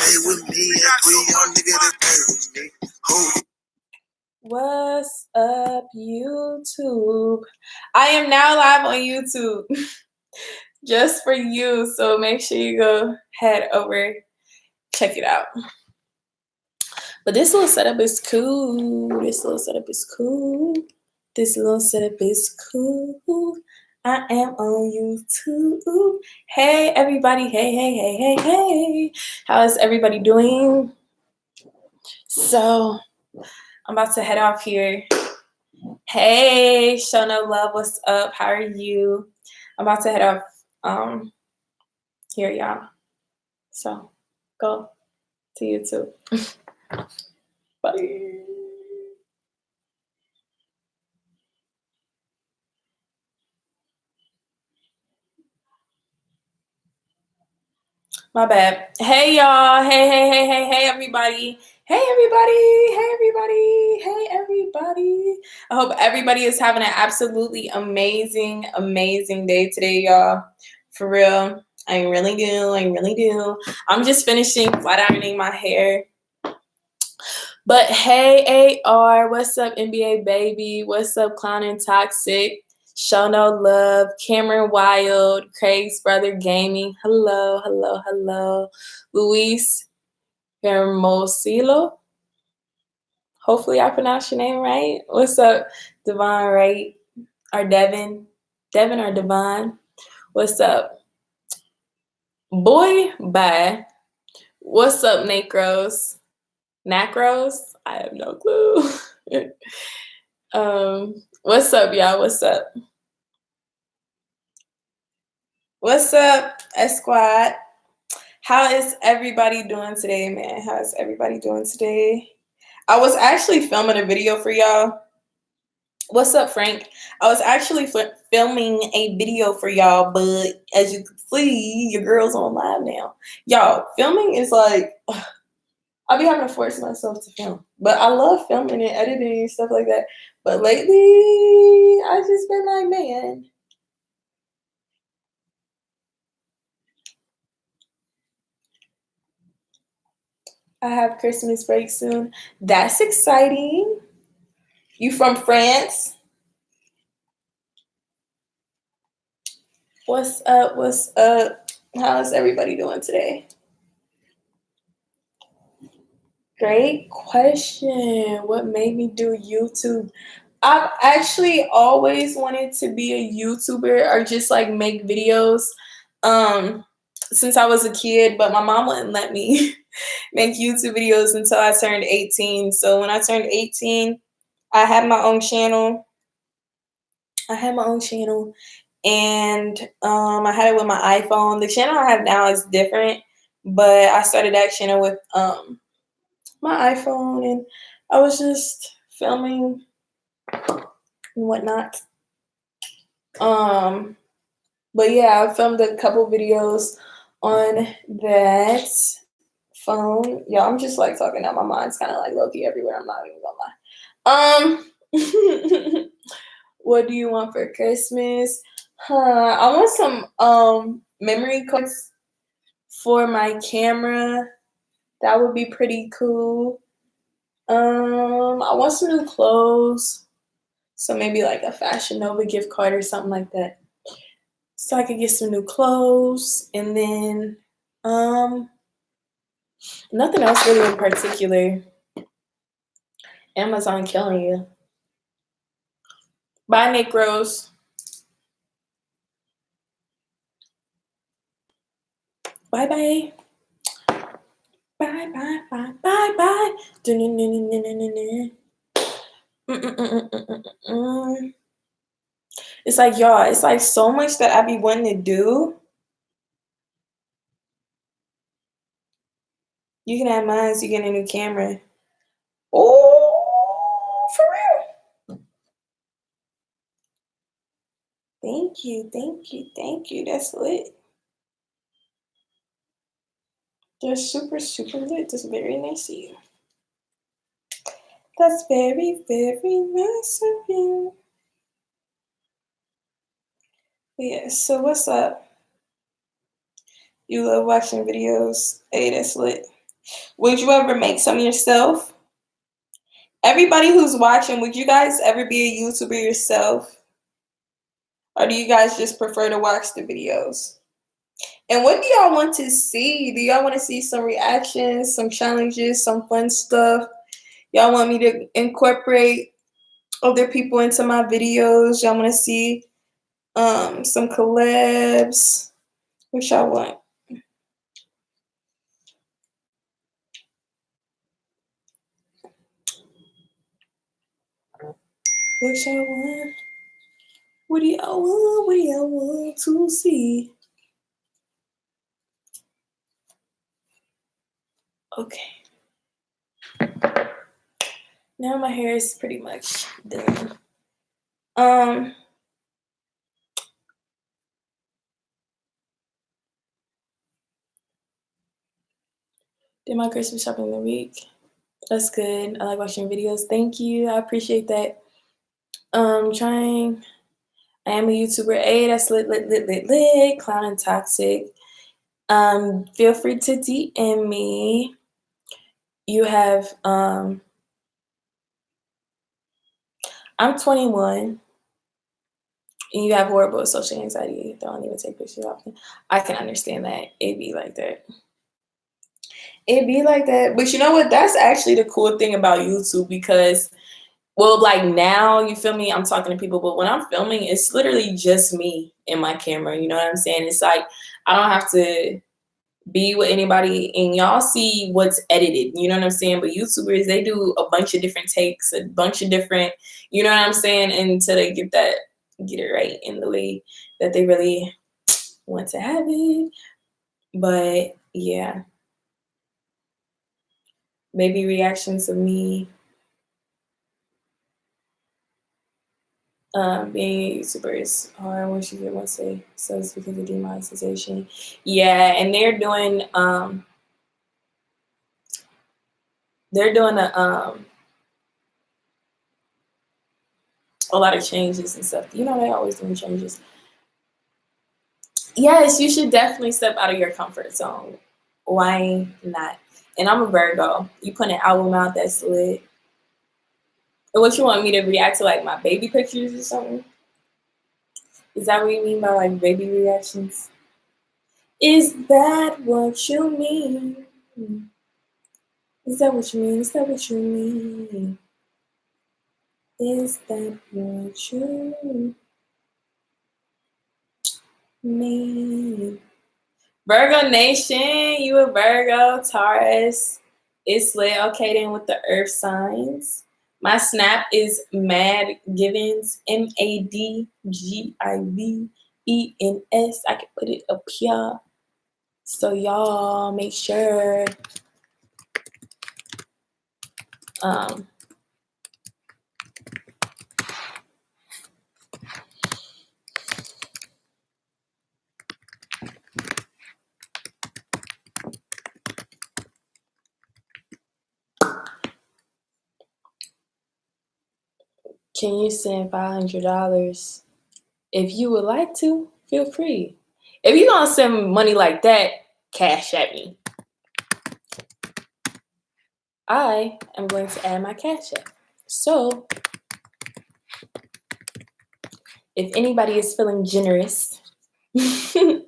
with me and 3 young niggas that play with me. What's up, YouTube? I am now live on YouTube just for you, so make sure you go head over, check it out. But this little setup is cool. I am on YouTube. Hey, everybody. Hey. How is everybody doing? So, I'm about to head off here. Hey, show no love. What's up? How are you? I'm about to head off here, y'all. So, go to YouTube. Bye. My bad. Hey, y'all. Hey, everybody. Hey, everybody. I hope everybody is having an absolutely amazing day today, y'all. For real. I really do. I'm just finishing flat ironing my hair. But hey, AR, what's up, NBA baby? What's up, Clown and Toxic? Show no love, Cameron Wild, Craig's brother Gaming. Hello. Luis Hermosilo. Hopefully I pronounced your name right. What's up, Devon, right? Or Devin? Devin or Devon? What's up? Boy, bye. What's up, Nacros? Nacros? I have no clue. What's up, y'all? What's up? What's up, Esquad? How is everybody doing today, man? How is everybody doing today? I was actually filming a video for y'all. What's up, Frank? I was actually filming a video for y'all, but as you can see, your girl's on live now. Y'all, filming is like, I'll be having to force myself to film. But I love filming and editing and stuff like that. But lately, I've just been like, man. I have Christmas break soon. That's exciting. You from France? What's up? How is everybody doing today? Great question. What made me do YouTube? I've actually always wanted to be a YouTuber or just like make videos since I was a kid, but my mom wouldn't let me make YouTube videos until I turned 18. So when I turned 18, I had my own channel. And I had it with my iPhone. The channel I have now is different, but I started that channel with my iPhone, and I was just filming and whatnot. But yeah, I filmed a couple videos on that phone. Yeah, I'm just like talking out my mind's kind of like low-key everywhere. I'm not even gonna lie. What do you want for Christmas? I want some memory cards for my camera. That would be pretty cool. I want some new clothes. So maybe like a Fashion Nova gift card or something like that. So I could get some new clothes. And then nothing else really in particular. Amazon killing you. Bye, Nick Rose. Bye. It's like, y'all, it's like so much that I be wanting to do. You can have mine, so you get a new camera. Oh, for real. Thank you. That's lit. That's super lit. That's very nice of you. That's very nice of you. Yeah, so what's up? You love watching videos. Hey, that's lit. Would you ever make some yourself? Everybody who's watching, would you guys ever be a YouTuber yourself? Or do you guys just prefer to watch the videos? And what do y'all want to see? Do y'all want to see some reactions, some challenges, some fun stuff? Y'all want me to incorporate other people into my videos? Y'all want to see some collabs? What y'all want? What y'all want? What do y'all want? What do y'all want to see? Okay. Now my hair is pretty much done. Did my Christmas shopping in the week. That's good. I like watching videos. Thank you. I appreciate that. Trying. I am a YouTuber. Hey, that's lit. Clown and toxic. Feel free to DM me. You have I'm 21 and you have horrible social anxiety. Don't even take pictures often. I can understand that. It be like that. It be like that. But you know what? That's actually the cool thing about YouTube because, well, like now, you feel me? I'm talking to people, but when I'm filming, it's literally just me and my camera. You know what I'm saying? It's like I don't have to be with anybody and y'all see what's edited. You know what I'm saying? But YouTubers, they do a bunch of different takes, a bunch of different, you know what I'm saying? Until they get it right in the way that they really want to have it. But yeah. Maybe reactions of me being a YouTuber is hard once you get one say. So it's because of demonetization. Yeah, and they're doing a lot of changes and stuff. You know, they always doing changes. Yes, you should definitely step out of your comfort zone. Why not? And I'm a Virgo. You put an album out that's lit. And what you want me to react to, like my baby pictures or something? Is that what you mean by like baby reactions? Is that what you mean? Is that what you mean? Is that what you mean? Is that what you mean? Virgo Nation, you a Virgo, Taurus. It's lit. Okay, then with the earth signs. My snap is Mad Givens, MADGIVENS. I can put it up here. So y'all make sure can you send $500? If you would like to, feel free. If you gonna send money like that, cash at me. I am going to add my cash app. So if anybody is feeling generous, Virgo,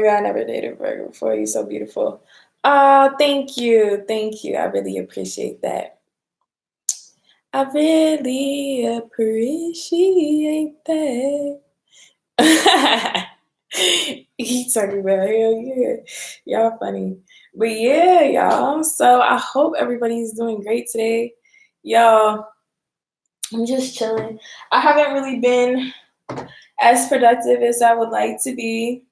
I never dated Virgo before. You're so beautiful. Thank you. Thank you. I really appreciate that. I really appreciate that. He talking about hell yeah. Y'all funny. But yeah, y'all. So I hope everybody's doing great today. Y'all, I'm just chilling. I haven't really been as productive as I would like to be.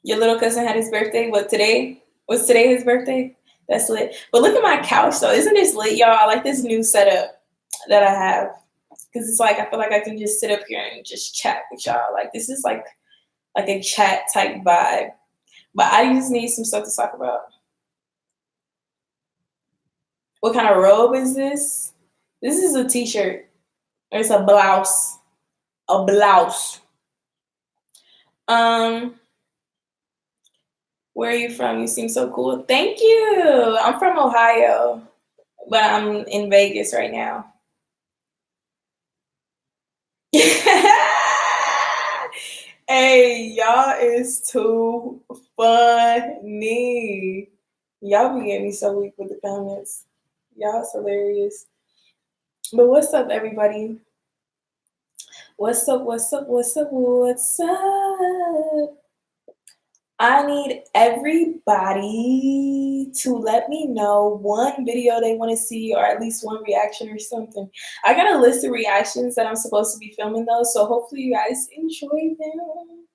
Your little cousin had his birthday. What, today? Was today his birthday? That's lit. But look at my couch though. Isn't this lit, y'all? I like this new setup that I have. Because it's like I feel like I can just sit up here and just chat with y'all. Like this is like a chat type vibe. But I just need some stuff to talk about. What kind of robe is this? This is a t-shirt. It's a blouse. A blouse. Um, where are you from? You seem so cool. Thank you. I'm from Ohio, but I'm in Vegas right now. Hey, y'all is too funny. Y'all be getting me so weak with the comments. Y'all is hilarious. But what's up, everybody? What's up? What's up? What's up? What's up? I need everybody to let me know one video they want to see or at least one reaction or something. I got a list of reactions that I'm supposed to be filming though, so hopefully you guys enjoy them.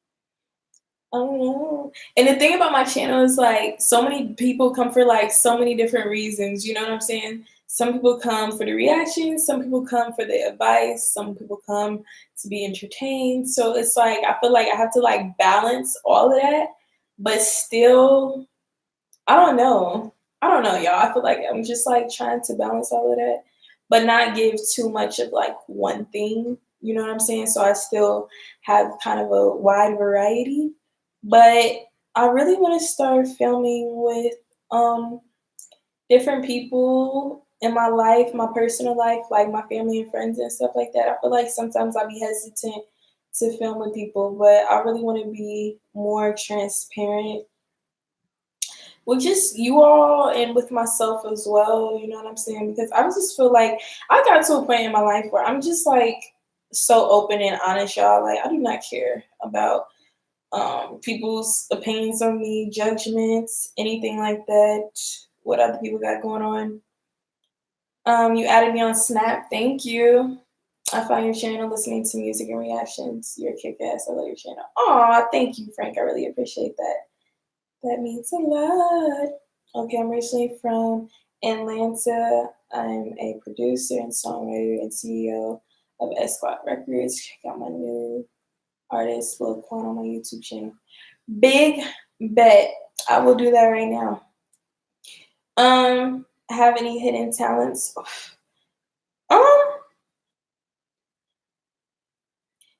I don't know. And the thing about my channel is like so many people come for like so many different reasons. You know what I'm saying? Some people come for the reactions, some people come for the advice, some people come to be entertained. So it's like I feel like I have to like balance all of that, but still, I don't know. I don't know, y'all. I feel like I'm just like trying to balance all of that, but not give too much of like one thing. You know what I'm saying? So I still have kind of a wide variety. But I really want to start filming with different people in my life, my personal life, like my family and friends and stuff like that. I feel like sometimes I'll be hesitant to film with people, but I really want to be more transparent with just you all and with myself as well, you know what I'm saying? Because I just feel like I got to a point in my life where I'm just like so open and honest, y'all. Like I do not care about people's opinions on me, judgments, anything like that, what other people got going on. You added me on Snap. Thank you. I find your channel listening to music and reactions. You're kick ass. I love your channel. Aw, thank you, Frank. I really appreciate that. That means a lot. Okay, I'm originally from Atlanta. I'm a producer and songwriter and CEO of Squad Records. Check out my new artist, Lil Quan, on my YouTube channel. Big bet. I will do that right now. Have any hidden talents?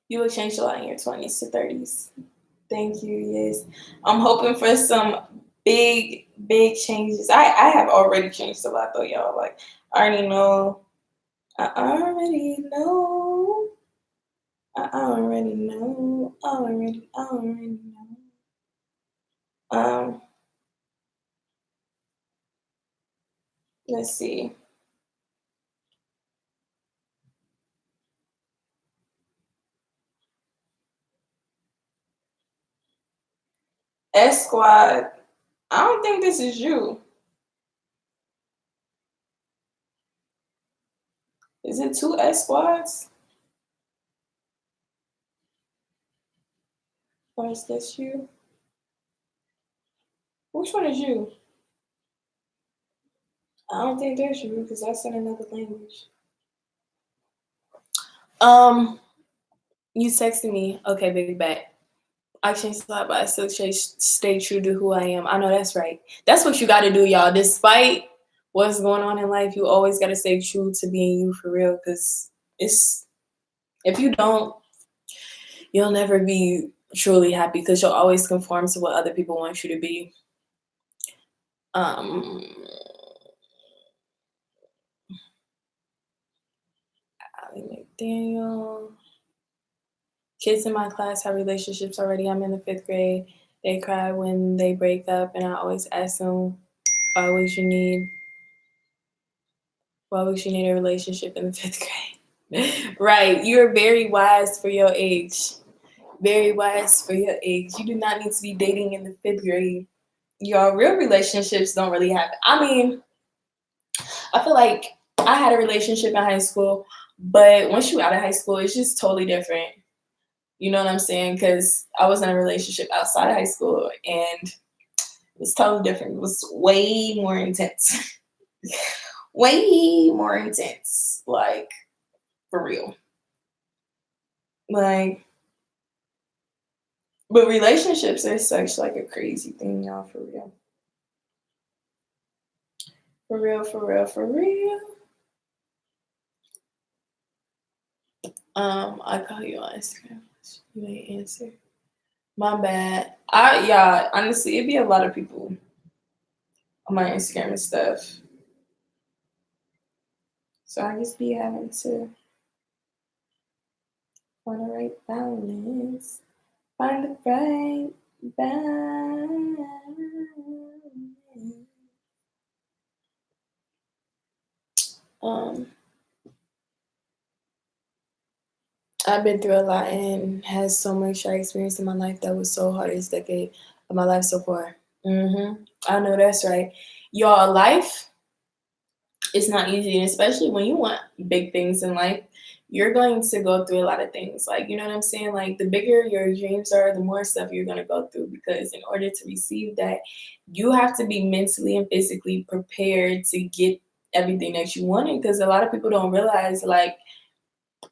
You will change a lot in your 20s to 30s. Thank you. Yes. I'm hoping for some big changes. I have already changed a lot though, y'all. Like I already know. I already know. I already know. I already know. Let's see. S Squad. I don't think this is you. Is it two S Squads? Or is this you? Which one is you? I don't think that's you because that's in another language. You texted me. Okay, baby, back. I changed a lot, but I still stay true to who I am. I know that's right. That's what you got to do, y'all. Despite what's going on in life, you always got to stay true to being you for real. Because it's if you don't, you'll never be truly happy because you'll always conform to what other people want you to be. Ali McDaniel. Kids in my class have relationships already. I'm in the 5th grade. They cry when they break up, and I always ask them, why would you need a relationship in the 5th grade? Right. You're very wise for your age. Very wise for your age. You do not need to be dating in the 5th grade. Your real relationships don't really happen. I mean, I feel like I had a relationship in high school, but once you're out of high school, it's just totally different. You know what I'm saying? Because I was in a relationship outside of high school and it was totally different. It was way more intense. Way more intense. Like, for real. Like, but relationships are such like a crazy thing, y'all, for real. For real, for real, for real. I call you on Instagram. You ain't answer. My bad. Yeah, honestly, it'd be a lot of people on my Instagram and stuff. So I just be having to find the right balance. Find the right balance. Um, I've been through a lot and has so much I experienced in my life that was so hard this decade of my life so far. I know that's right. Y'all, life is not easy, and especially when you want big things in life, you're going to go through a lot of things. Like, you know what I'm saying? Like, the bigger your dreams are, the more stuff you're going to go through, because in order to receive that, you have to be mentally and physically prepared to get everything that you wanted. Because a lot of people don't realize, like,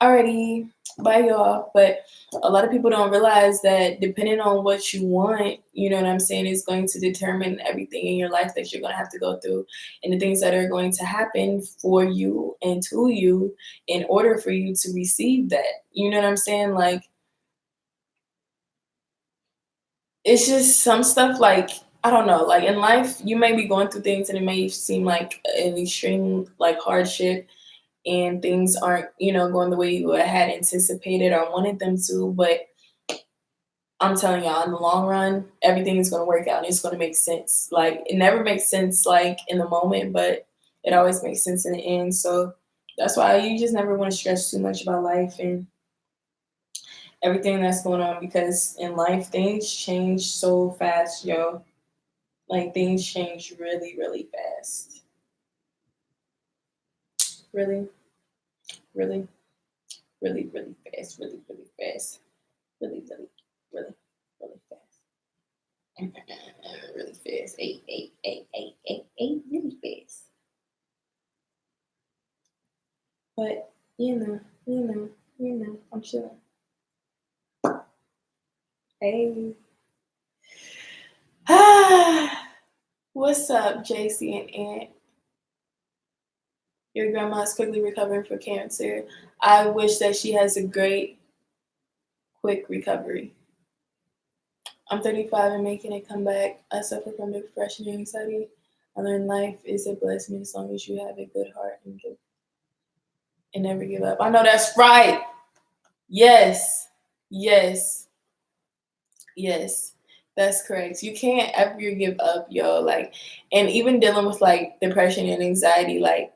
already, bye y'all. But a lot of people don't realize that depending on what you want, you know what I'm saying, is going to determine everything in your life that you're going to have to go through, and the things that are going to happen for you and to you in order for you to receive that. You know what I'm saying? Like, it's just some stuff, like, I don't know, like in life, you may be going through things and it may seem like an extreme, like, hardship, and things aren't, going the way you had anticipated or wanted them to. But I'm telling y'all, in the long run, everything is going to work out and it's going to make sense. Like, it never makes sense, like, in the moment, but it always makes sense in the end. So that's why you just never want to stress too much about life and everything that's going on, because in life, things change so fast, yo. Like, things change really, really fast. Really, really, really, really fast. Really, really fast. Really, really, really, really fast. Really fast. Really fast. But I'm sure. Hey. What's up, JC and Aunt? Your grandma is quickly recovering from cancer. I wish that she has a great, quick recovery. I'm 35 and making a comeback. I suffer from depression and anxiety. I learned life is a blessing as long as you have a good heart and never give up. I know that's right. Yes. Yes. Yes. That's correct. You can't ever give up, yo. Like, and even dealing with like depression and anxiety, like,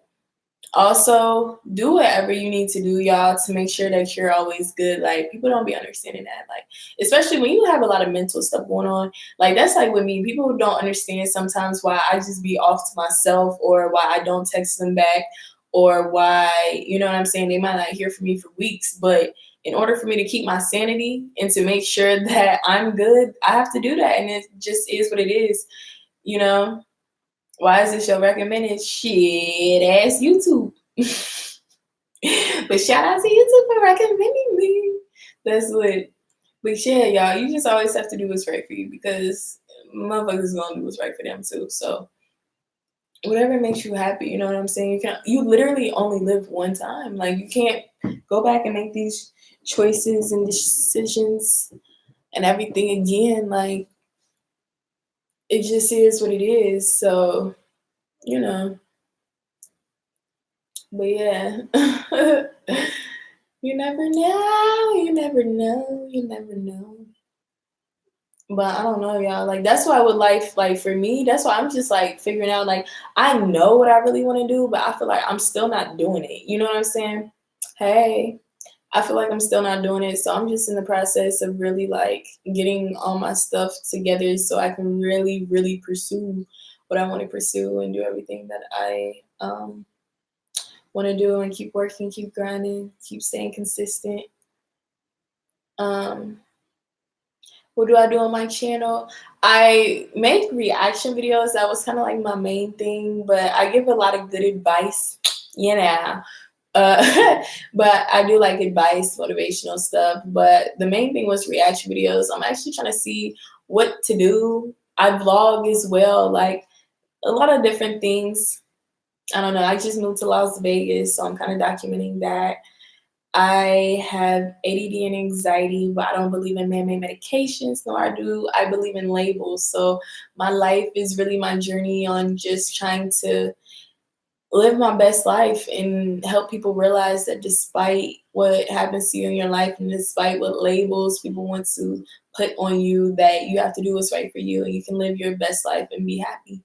also do whatever you need to do, y'all, to make sure that you're always good. Like, people don't be understanding that. Like, especially when you have a lot of mental stuff going on. Like, that's like with me. People don't understand sometimes why I just be off to myself, or why I don't text them back, or why, you know what I'm saying, they might not hear from me for weeks. But in order for me to keep my sanity and to make sure that I'm good, I have to do that. And it just is what it is, you know? Why is this show recommended? Shit, ass YouTube. But shout out to YouTube for recommending me. That's what. But yeah, y'all, you just always have to do what's right for you, because motherfuckers gonna do what's right for them too. So whatever makes you happy, you know what I'm saying? You literally only live one time. Like, you can't go back and make these choices and decisions and everything again. Like, it just is what it is. So, you know. But yeah. You never know. You never know. You never know. But I don't know, y'all. Like, that's why with life, like, for me, that's why I'm just like figuring out, like, I know what I really want to do, but I feel like I'm still not doing it. You know what I'm saying? Hey, I feel like I'm still not doing it. So I'm just in the process of really like getting all my stuff together so I can really, really pursue what I want to pursue and do everything that I want to do, and keep working, keep grinding, keep staying consistent. Um, what do I do on my channel? I make reaction videos. That was kind of like my main thing, but I give a lot of good advice, you know. But I do like advice, motivational stuff. But the main thing was reaction videos. I'm actually trying to see what to do. I vlog as well, like a lot of different things. I don't know. I just moved to Las Vegas, so I'm kind of documenting that. I have ADD and anxiety, but I don't believe in man-made medications. No, I do. I believe in labels. So my life is really my journey on just trying to live my best life and help people realize that despite what happens to you in your life and despite what labels people want to put on you, that you have to do what's right for you and you can live your best life and be happy.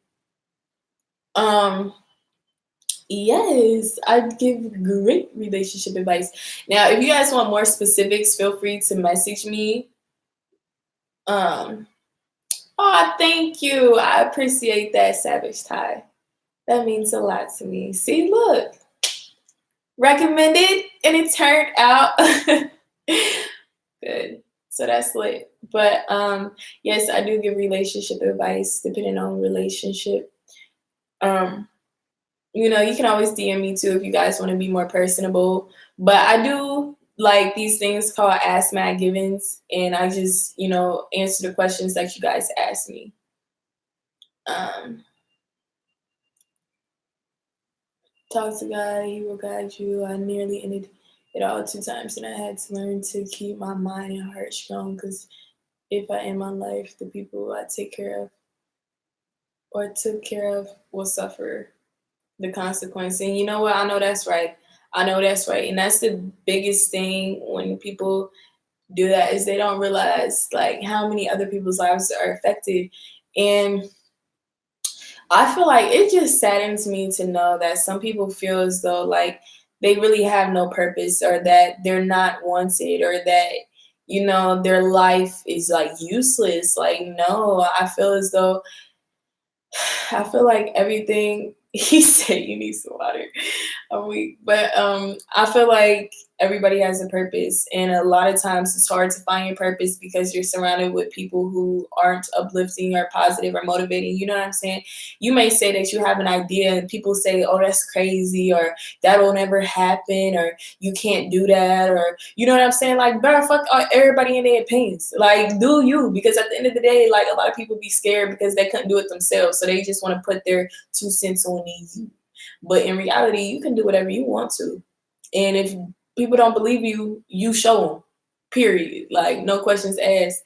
Yes, I'd give great relationship advice. Now, if you guys want more specifics, feel free to message me. Um, oh, thank you. I appreciate that, Savage Ty. That means a lot to me. See, look, recommended, and it turned out good. So that's lit. But yes, I do give relationship advice depending on relationship. You know, you can always DM me too if you guys want to be more personable. But I do like these things called Ask Matt Givens, and I just, you know, answer the questions that you guys ask me. Talk to God, He will guide you. I nearly ended it all 2 times, and I had to learn to keep my mind and heart strong because if I end my life, the people I take care of or took care of will suffer the consequence. And you know what? I know that's right. I know that's right. And that's the biggest thing when people do that is they don't realize like how many other people's lives are affected. And I feel like it just saddens me to know that some people feel as though like they really have no purpose or that they're not wanted or that, you know, their life is like useless. Like, no, I feel like everything he said you need some water. I'm weak. But I feel like everybody has a purpose and a lot of times it's hard to find your purpose because you're surrounded with people who aren't uplifting or positive or motivating. You know what I'm saying? You may say that you have an idea and people say, oh, that's crazy or that'll never happen or you can't do that or you know what I'm saying? Like, bro, fuck everybody in their opinions. Like, do you? Because at the end of the day, like a lot of people be scared because they couldn't do it themselves. So they just want to put their 2 cents on you. But in reality, you can do whatever you want to. And if people don't believe you, you show them. Period. Like, no questions asked.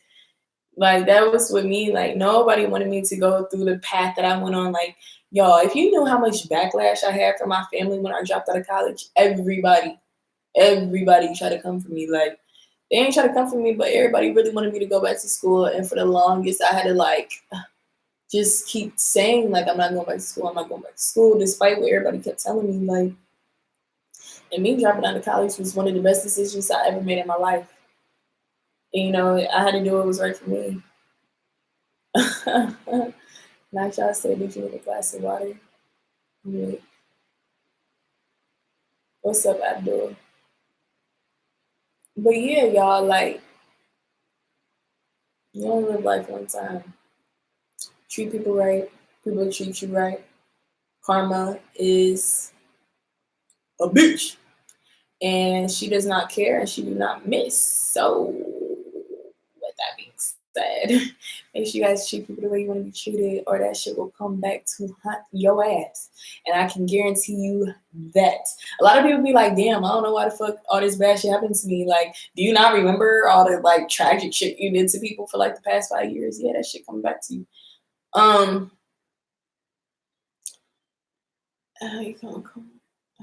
Like, that was with me. Like, nobody wanted me to go through the path that I went on. Like, y'all, if you knew how much backlash I had from my family when I dropped out of college, everybody tried to come for me. Like, they ain't try to come for me, but everybody really wanted me to go back to school. And for the longest, I had to, like, just keep saying, like, I'm not going back to school. I'm not going back to school, despite what everybody kept telling me. Like, and me dropping out of college was one of the best decisions I ever made in my life. And, you know, I had to do what was right for me. Not y'all said, did you need a glass of water? Wait. What's up, Abdul? But yeah, y'all, like, you only live life one time. Treat people right. People treat you right. Karma is a bitch. And she does not care and she do not miss. So, with that being said, make sure you guys treat people the way you want to be treated, or that shit will come back to hunt your ass. And I can guarantee you that. A lot of people be like, damn, I don't know why the fuck all this bad shit happened to me. Like, do you not remember all the like tragic shit you did to people for like the past 5 years? Yeah, that shit coming back to you. You gonna come?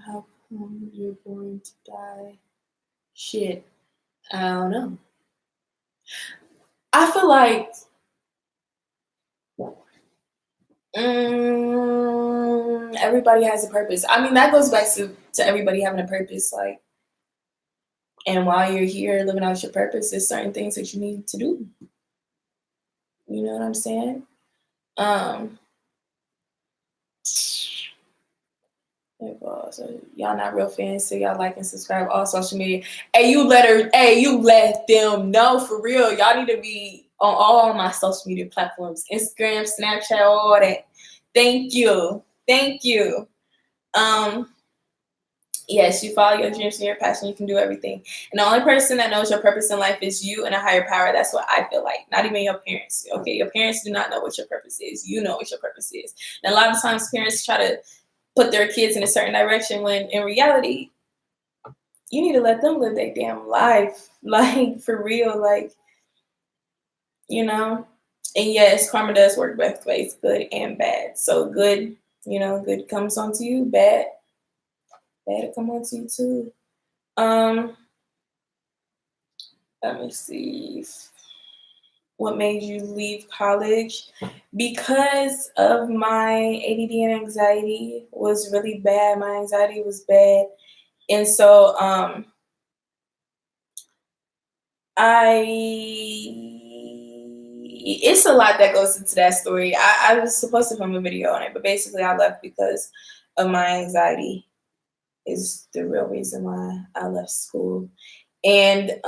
How come you're going to die? Shit, I don't know. I feel like everybody has a purpose. I mean, that goes back to everybody having a purpose. Like, and while you're here living out your purpose, there's certain things that you need to do. You know what I'm saying? So y'all not real fans, so y'all like and subscribe all social media. Hey, you let them know for real. Y'all need to be on all my social media platforms, Instagram, Snapchat, all that. Thank you. Yes, you follow your dreams and your passion, you can do everything. And the only person that knows your purpose in life is you and a higher power. That's what I feel like. Not even your parents. Okay, your parents do not know what your purpose is. You know what your purpose is. And a lot of times parents try to put their kids in a certain direction when in reality you need to let them live their damn life. Like, for real, like, you know? And yes, karma does work both ways, good and bad. So good, good comes onto you, bad will come onto you too. Let me see. What made you leave college? Because of my ADD and anxiety was really bad. My anxiety was bad. And so it's a lot that goes into that story. I was supposed to film a video on it, but basically I left because of my anxiety is the real reason why I left school. And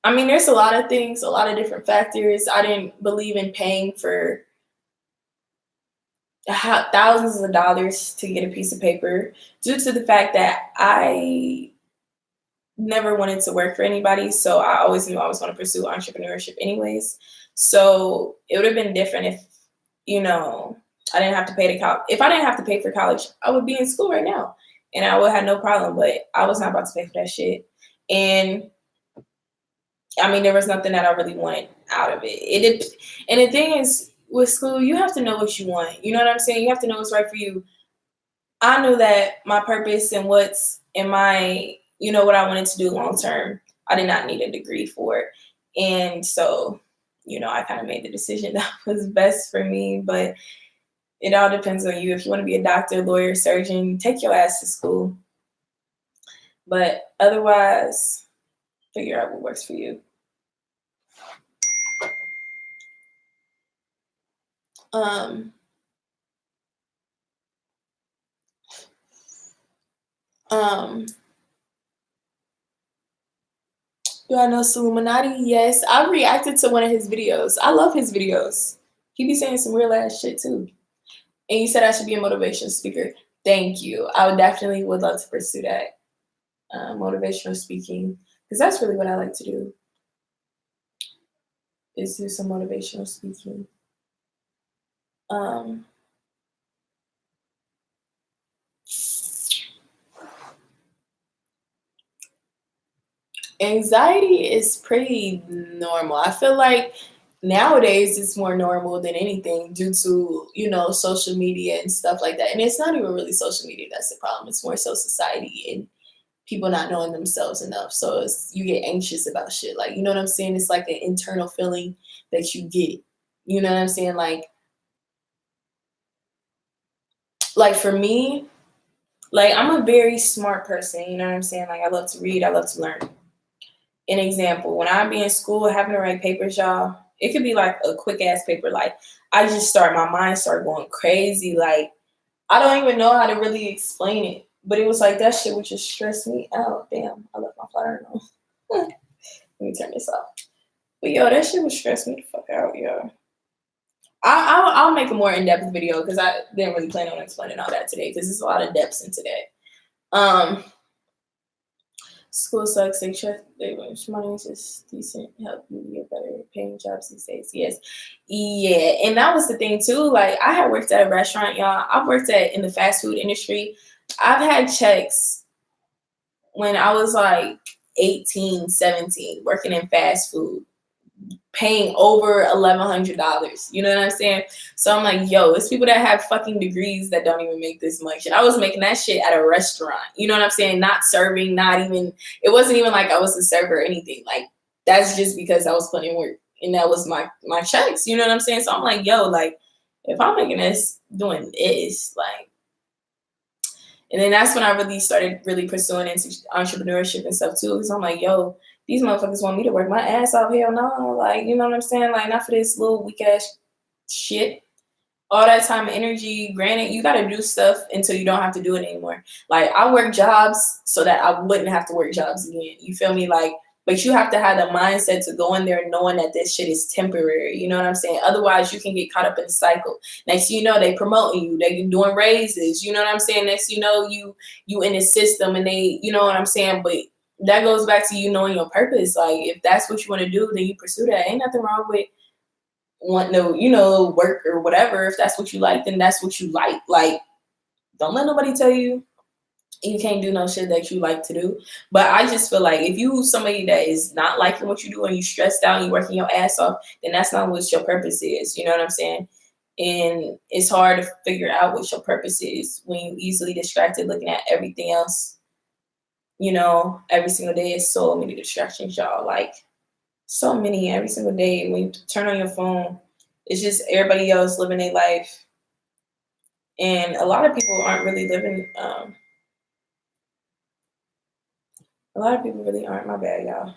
I mean, there's a lot of things, a lot of different factors. I didn't believe in paying for thousands of dollars to get a piece of paper due to the fact that I never wanted to work for anybody. So I always knew I was going to pursue entrepreneurship anyways. So it would have been different if, I didn't have to pay if I didn't have to pay for college, I would be in school right now and I would have no problem, but I was not about to pay for that shit. And I mean, there was nothing that I really wanted out of it. And the thing is, with school, you have to know what you want. You know what I'm saying? You have to know what's right for you. I knew that my purpose and what's in my, what I wanted to do long term, I did not need a degree for it. And so, I kind of made the decision that was best for me. But it all depends on you. If you want to be a doctor, lawyer, surgeon, take your ass to school. But otherwise, figure out what works for you. Do I know Illuminati? Yes. I reacted to one of his videos. I love his videos. He be saying some real ass shit too. And you said I should be a motivational speaker. Thank you. I would definitely would love to pursue that. Motivational speaking. Because that's really what I like to do. Is do some motivational speaking. Anxiety is pretty normal. I feel like nowadays it's more normal than anything due to, social media and stuff like that. And it's not even really social media that's the problem. It's more so society and people not knowing themselves enough. So you get anxious about shit. Like, you know what I'm saying? It's like an internal feeling that you get. You know what I'm saying? Like for me, like I'm a very smart person. You know what I'm saying? Like I love to read. I love to learn. An example, when I be in school having to write papers, y'all, it could be like a quick ass paper. Like my mind started going crazy. Like I don't even know how to really explain it. But it was like that shit would just stress me out. Damn, I left my flyer on. Let me turn this off. But yo, that shit would stress me the fuck out, yo. I'll make a more in-depth video because I didn't really plan on explaining all that today because there's a lot of depths into that. School sucks. They wish money is just decent. Help you get better paying jobs these days. Yes. Yeah. And that was the thing too. Like I had worked at a restaurant, y'all. I've worked in the fast food industry. I've had checks when I was like 18, 17, working in fast food, paying over $1,100. You know what I'm saying? So I'm like, yo, it's people that have fucking degrees that don't even make this much. And I was making that shit at a restaurant. You know what I'm saying? Not serving, it wasn't even like I was a server or anything. Like that's just because I was putting in work and that was my checks. You know what I'm saying? So I'm like, yo, like if I'm making this doing this, like, and then that's when I really started pursuing into entrepreneurship and stuff too. Because I'm like, yo, these motherfuckers want me to work my ass off. Hell no. Like, you know what I'm saying? Like, not for this little weak ass shit. All that time and energy, granted, you got to do stuff until you don't have to do it anymore. Like, I work jobs so that I wouldn't have to work jobs again. You feel me? Like, but you have to have the mindset to go in there knowing that this shit is temporary. You know what I'm saying? Otherwise, you can get caught up in the cycle. Next thing you know, they promoting you. They doing raises. You know what I'm saying? Next thing you know, you in the system and they, you know what I'm saying? But that goes back to you knowing your purpose. Like, if that's what you want to do, then you pursue that. Ain't nothing wrong with wanting to, work or whatever. If that's what you like, then that's what you like. Like, don't let nobody tell you You can't do no shit that you like to do. But I just feel like if you somebody that is not liking what you do and you stressed out and you working your ass off, then that's not what your purpose is. You know what I'm saying? And it's hard to figure out what your purpose is when you easily distracted looking at everything else. You know, every single day is so many distractions, y'all. Like so many every single day. When you turn on your phone, it's just everybody else living their life. And a lot of people aren't really living a lot of people really aren't, my bad, y'all,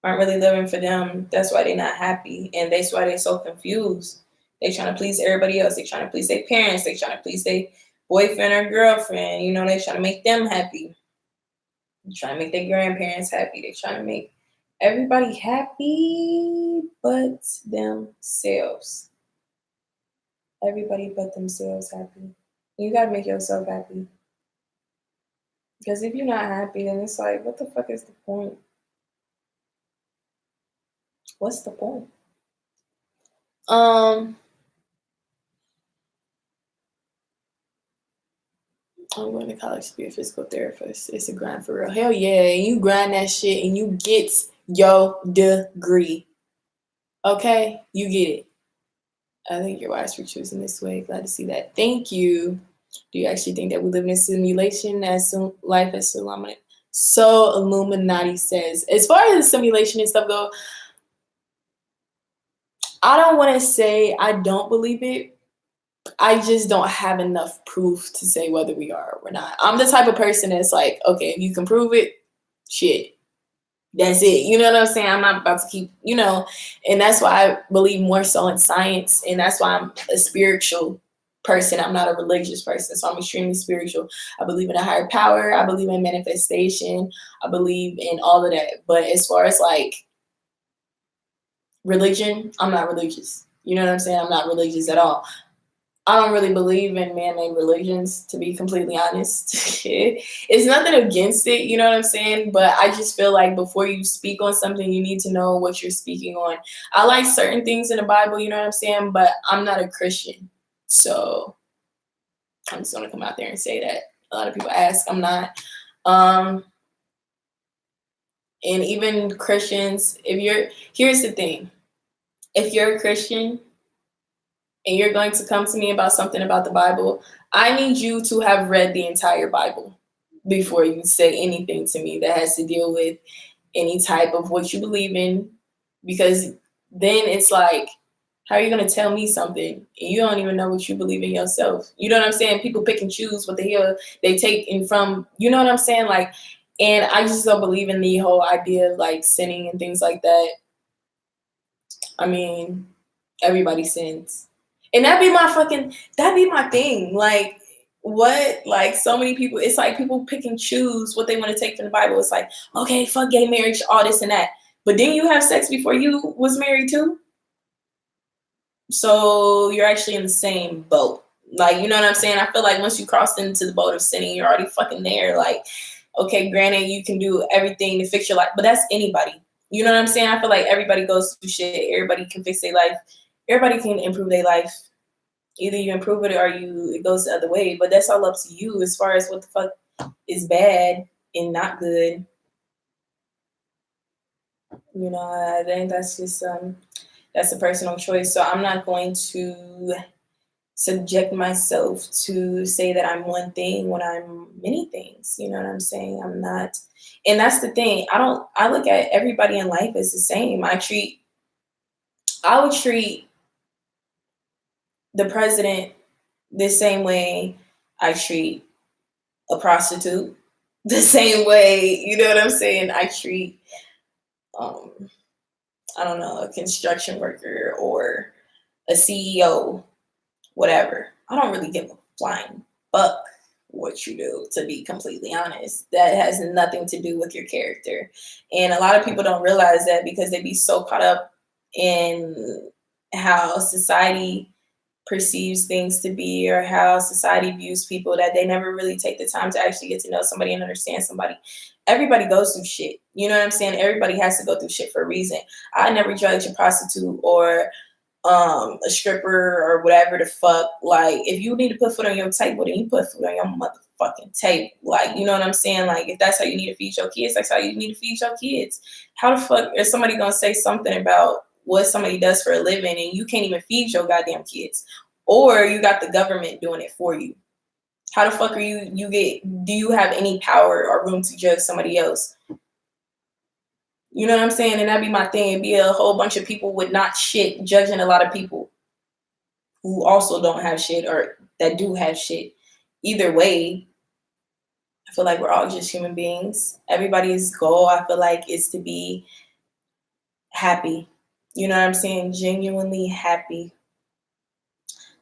aren't really living for them. That's why they're not happy. And that's why they're so confused. They trying to please everybody else. They trying to please their parents. They trying to please their boyfriend or girlfriend. You know, they trying to make them happy. They trying to make their grandparents happy. They trying to make everybody happy but themselves. Everybody but themselves happy. You gotta make yourself happy. Because if you're not happy, then it's like, what the fuck is the point? What's the point? I'm going to college to be a physical therapist. It's a grind for real. Hell yeah. And you grind that shit and you get your degree. Okay? You get it. I think you're wise for choosing this way. Glad to see that. Thank you. Do you actually think that we live in a simulation as life as Illuminati? So Illuminati says. As far as the simulation and stuff go, I don't want to say I don't believe it. I just don't have enough proof to say whether we are or not. I'm the type of person that's like, okay, if you can prove it, shit, that's it. You know what I'm saying? I'm not about to keep, you know, and that's why I believe more so in science. And that's why I'm a spiritual person. I'm not a religious person. So I'm extremely spiritual. I believe in a higher power. I believe in manifestation. I believe in all of that. But as far as like religion, I'm not religious. You know what I'm saying? I'm not religious at all. I don't really believe in man-made religions, to be completely honest. It's nothing against it, you know what I'm saying? But I just feel like before you speak on something, you need to know what you're speaking on. I like certain things in the Bible, you know what I'm saying? But I'm not a Christian. So I'm just going to come out there and say that. A lot of people ask, I'm not. And even Christians, here's the thing. If you're a Christian, and you're going to come to me about something about the Bible, I need you to have read the entire Bible before you say anything to me that has to deal with any type of what you believe in, because then it's like, how are you going to tell me something and you don't even know what you believe in yourself? You know what I'm saying? People pick and choose what the hell they take in from, you know what I'm saying? Like, and I just don't believe in the whole idea of like sinning and things like that. I mean, everybody sins. And that'd be my thing. Like, what? Like, so many people, it's like people pick and choose what they want to take from the Bible. It's like, okay, fuck gay marriage, all this and that. But didn't you have sex before you was married too? So you're actually in the same boat. Like, you know what I'm saying? I feel like once you crossed into the boat of sinning, you're already fucking there. Like, okay, granted, you can do everything to fix your life, but that's anybody. You know what I'm saying? I feel like everybody goes through shit. Everybody can fix their life. Everybody can improve their life. Either you improve it or it goes the other way. But that's all up to you as far as what the fuck is bad and not good. You know, I think that's just that's a personal choice. So I'm not going to subject myself to say that I'm one thing when I'm many things. You know what I'm saying? I'm not. And that's the thing. I look at everybody in life as the same. I would treat the president the same way I treat a prostitute, the same way, you know what I'm saying, I treat, I don't know, a construction worker or a CEO, whatever. I don't really give a flying fuck what you do, to be completely honest. That has nothing to do with your character. And a lot of people don't realize that because they be so caught up in how society perceives things to be or how society views people that they never really take the time to actually get to know somebody and understand somebody. Everybody goes through shit. You know what I'm saying? Everybody has to go through shit for a reason. I never judge a prostitute or a stripper or whatever the fuck. Like, if you need to put food on your table, then you put food on your motherfucking table. Like, you know what I'm saying? Like, if that's how you need to feed your kids, that's how you need to feed your kids. How the fuck is somebody gonna say something about what somebody does for a living and you can't even feed your goddamn kids? Or you got the government doing it for you. How the fuck are do you have any power or room to judge somebody else? You know what I'm saying? And that'd be my thing. It'd be a whole bunch of people with not shit judging a lot of people who also don't have shit or that do have shit. Either way, I feel like we're all just human beings. Everybody's goal, I feel like, is to be happy. You know what I'm saying? Genuinely happy.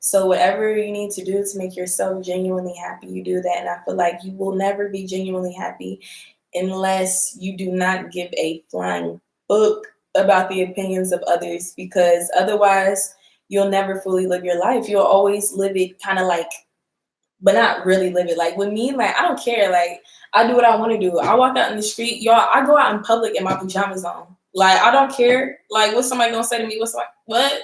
So whatever you need to do to make yourself genuinely happy, you do that. And I feel like you will never be genuinely happy unless you do not give a flying fuck about the opinions of others, because otherwise you'll never fully live your life. You'll always live it kind of like, but not really live it. Like with me, like I don't care. Like I do what I want to do. I walk out in the street, y'all. I go out in public in my pajamas on. Like I don't care. Like what's somebody gonna say to me? What's like what?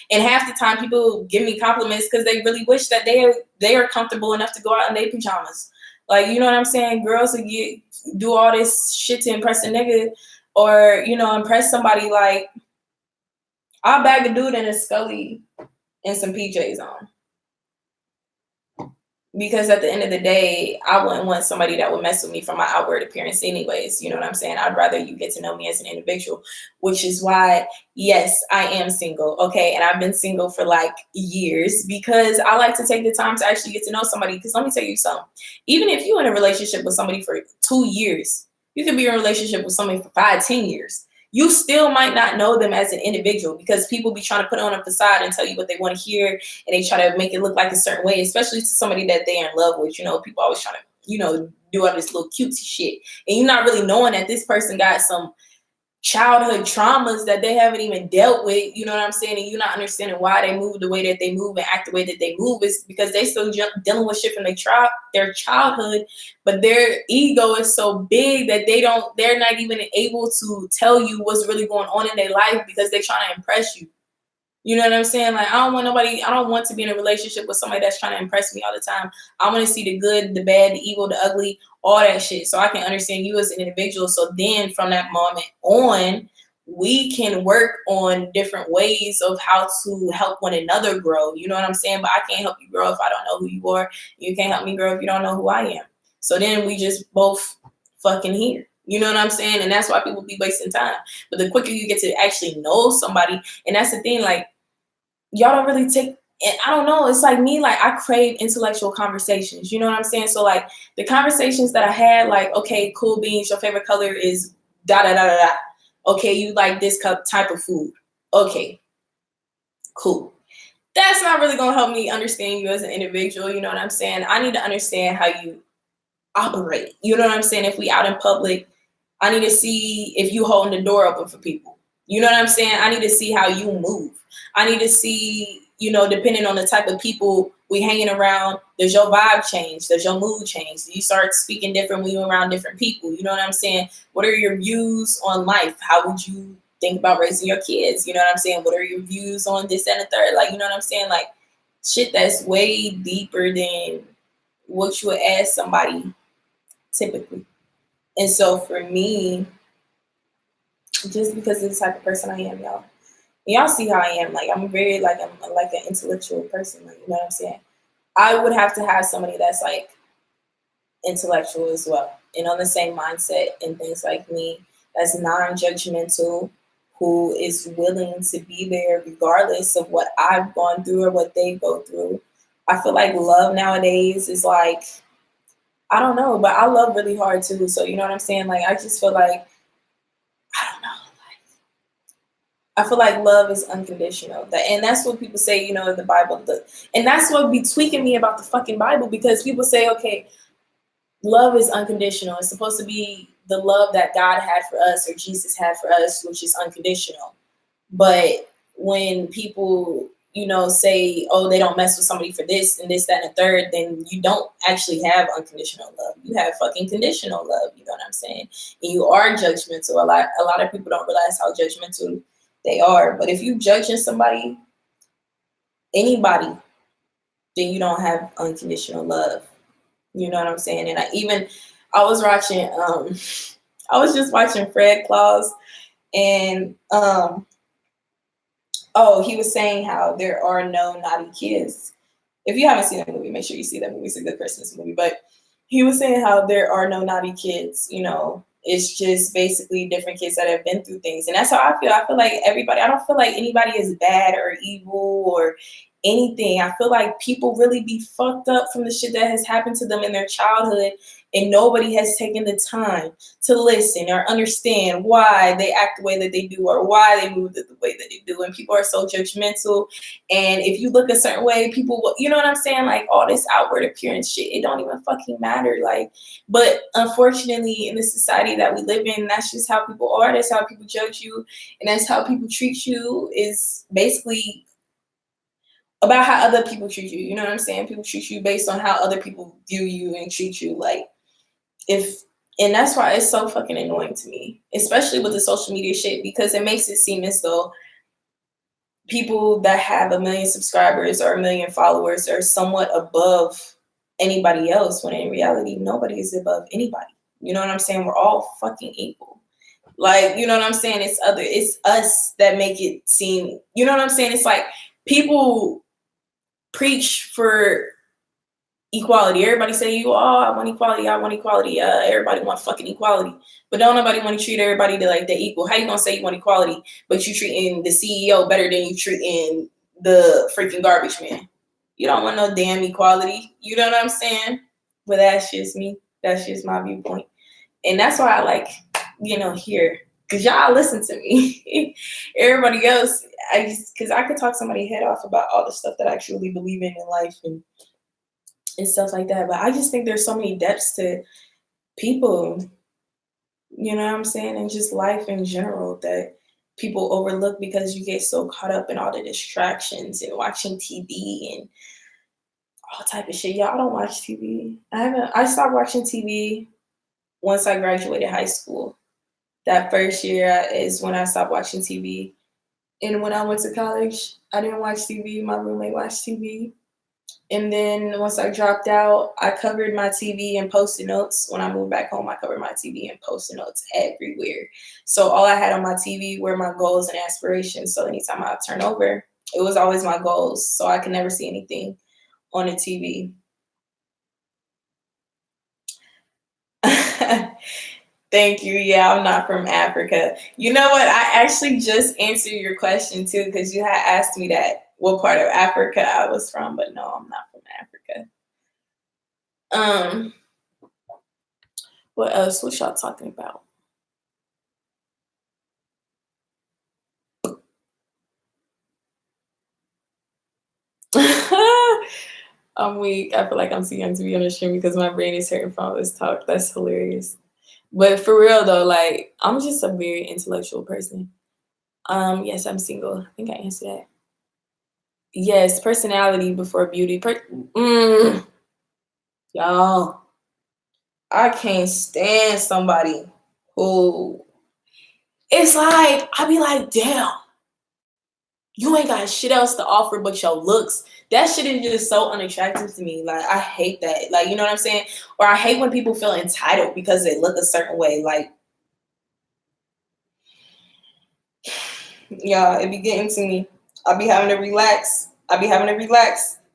And half the time people give me compliments because they really wish that they are comfortable enough to go out in their pajamas. Like, you know what I'm saying? Girls who do all this shit to impress a nigga or, you know, impress somebody. Like, I'll bag a dude in a Scully and some PJs on. Because at the end of the day, I wouldn't want somebody that would mess with me for my outward appearance anyways. You know what I'm saying? I'd rather you get to know me as an individual, which is why, yes, I am single. Okay. And I've been single for like years because I like to take the time to actually get to know somebody. Because let me tell you something. Even if you're in a relationship with somebody for 2 years, you can be in a relationship with somebody for 5, 10 years. You still might not know them as an individual because people be trying to put on a facade and tell you what they want to hear, and they try to make it look like a certain way, especially to somebody that they're in love with. You know, people always trying to, you know, do all this little cutesy shit. And you're not really knowing that this person got some childhood traumas that they haven't even dealt with, you know what I'm saying? And you're not understanding why they move the way that they move and act the way that they move. Is because they still dealing with shit from their childhood, but their ego is so big that they're not even able to tell you what's really going on in their life because they're trying to impress you. You know what I'm saying? Like, I don't want to be in a relationship with somebody that's trying to impress me all the time. I want to see the good, the bad, the evil, the ugly, all that shit, so I can understand you as an individual. So then from that moment on, we can work on different ways of how to help one another grow. You know what I'm saying? But I can't help you grow if I don't know who you are. You can't help me grow if you don't know who I am. So then we just both fucking here. You know what I'm saying? And that's why people be wasting time. But the quicker you get to actually know somebody, and that's the thing, like, y'all don't really take, and I don't know, it's like me, like I crave intellectual conversations. You know what I'm saying? So like the conversations that I had, like, okay, cool beans, your favorite color is da da da da da. Okay, you like this type of food. Okay, cool. That's not really gonna help me understand you as an individual. You know what I'm saying? I need to understand how you operate. You know what I'm saying? If we out in public, I need to see if you holding the door open for people. You know what I'm saying? I need to see how you move. I need to see, you know, depending on the type of people we hanging around, does your vibe change? Does your mood change? Do you start speaking different when you're around different people? You know what I'm saying? What are your views on life? How would you think about raising your kids? You know what I'm saying? What are your views on this and the third? Like, you know what I'm saying? Like shit that's way deeper than what you would ask somebody typically. And so for me, just because of the type of person I am, y'all see how I am. Like I'm like an intellectual person. Like, you know what I'm saying? I would have to have somebody that's like intellectual as well, and on the same mindset and things like me, that's non-judgmental, who is willing to be there regardless of what I've gone through or what they go through. I feel like love nowadays is like, I don't know, but I love really hard too. So you know what I'm saying? Like I just feel like, I don't know. I feel like love is unconditional. And that's what people say, you know, in the Bible. And that's what be tweaking me about the fucking Bible, because people say, okay, love is unconditional. It's supposed to be the love that God had for us or Jesus had for us, which is unconditional. But when people, you know, say, oh, they don't mess with somebody for this and this, that, and the third, then you don't actually have unconditional love. You have fucking conditional love. You know what I'm saying? And you are judgmental. A lot of people don't realize how judgmental they are. But if you judging somebody, anybody, then you don't have unconditional love. You know what I'm saying? And I was watching I was just watching Fred Claus, and oh, he was saying how there are no naughty kids. If you haven't seen that movie, make sure you see that movie. It's a good Christmas movie. But he was saying how there are no naughty kids. You know, it's just basically different kids that have been through things. And that's how I feel. I feel like everybody, I don't feel like anybody is bad or evil or anything. I feel like people really be fucked up from the shit that has happened to them in their childhood, and nobody has taken the time to listen or understand why they act the way that they do or why they move the way that they do. And people are so judgmental. And if you look a certain way, people will, you know what I'm saying? Like all this outward appearance shit, it don't even fucking matter. Like, but unfortunately, in the society that we live in, that's just how people are. That's how people judge you, and that's how people treat you. Is basically about how other people treat you. You know what I'm saying? People treat you based on how other people view you and treat you. Like, and that's why it's so fucking annoying to me, especially with the social media shit, because it makes it seem as though people that have 1 million subscribers or 1 million followers are somewhat above anybody else, when in reality, nobody is above anybody. You know what I'm saying? We're all fucking equal. Like, you know what I'm saying? It's us that make it seem, you know what I'm saying? It's like people preach for equality. Everybody say I want equality, I want equality. Everybody want fucking equality. But don't nobody want to treat everybody like they're equal. How you gonna say you want equality, but you treating the CEO better than you treating the freaking garbage man? You don't want no damn equality. You know what I'm saying? But that's just me. That's just my viewpoint. And that's why I like, here. Because y'all listen to me. Everybody else, because I could talk somebody's head off about all the stuff that I truly believe in life and stuff like that. But I just think there's so many depths to people, you know what I'm saying? And just life in general that people overlook because you get so caught up in all the distractions and watching TV and all type of shit. Y'all don't watch TV. I stopped watching TV once I graduated high school. That first year is when I stopped watching TV. And when I went to college, I didn't watch TV. My roommate watched TV. And then once I dropped out, I covered my TV and Post-it notes. When I moved back home, I covered my TV and Post-it notes everywhere. So all I had on my TV were my goals and aspirations. So anytime I turn over, it was always my goals. So I could never see anything on the TV. Thank you. Yeah, I'm not from Africa. You know what? I actually just answered your question too, because you had asked me that, what part of Africa I was from, but no, I'm not from Africa. What else? What y'all talking about? I'm weak. I feel like I'm too young to be on the stream because my brain is hurting from all this talk. That's hilarious. But for real though, like I'm just a very intellectual person. Yes, I'm single. I think I answered that. Yes, personality before beauty. Y'all, I can't stand somebody who it's like I be like, damn, you ain't got shit else to offer but your looks. That shit is just so unattractive to me. Like I hate that. Like, you know what I'm saying? Or I hate when people feel entitled because they look a certain way. Like, yeah, it be getting to me. I be having to relax.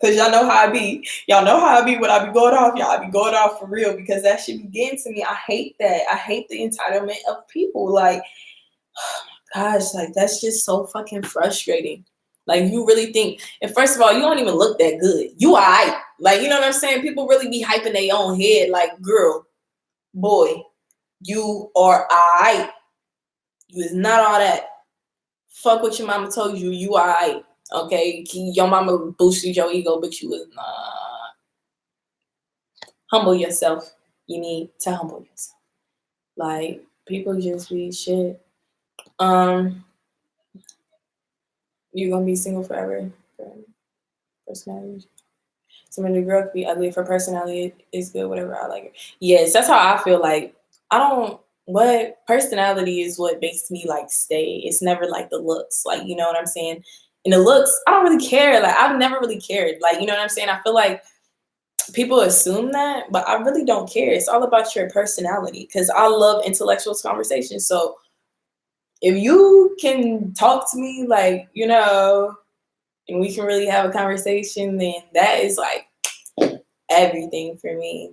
Cause y'all know how I be. Y'all know how I be when I be going off. Y'all, I be going off for real because that shit be getting to me. I hate that. I hate the entitlement of people. Like, gosh, like that's just so fucking frustrating. Like you really think, and first of all, you don't even look that good. You alright. Like, you know what I'm saying? People really be hyping their own head. Like, girl, boy, you are alright. You is not all that. Fuck what your mama told you. You alright. Okay? Your mama boosted your ego, but you was not. Humble yourself. You need to humble yourself. Like, people just be shit. You gonna be single forever? Personality. Some of the girl could be ugly. For personality, it's good. Whatever. I like it. Yes, that's how I feel. Like I don't what personality is what makes me like stay. It's never like the looks, like, you know what I'm saying? And the looks, I don't really care. Like, I've never really cared. Like, you know what I'm saying? I feel like people assume that, but I really don't care. It's all about your personality because I love intellectual conversations. So if you can talk to me, like, you know, and we can really have a conversation, then that is like everything for me.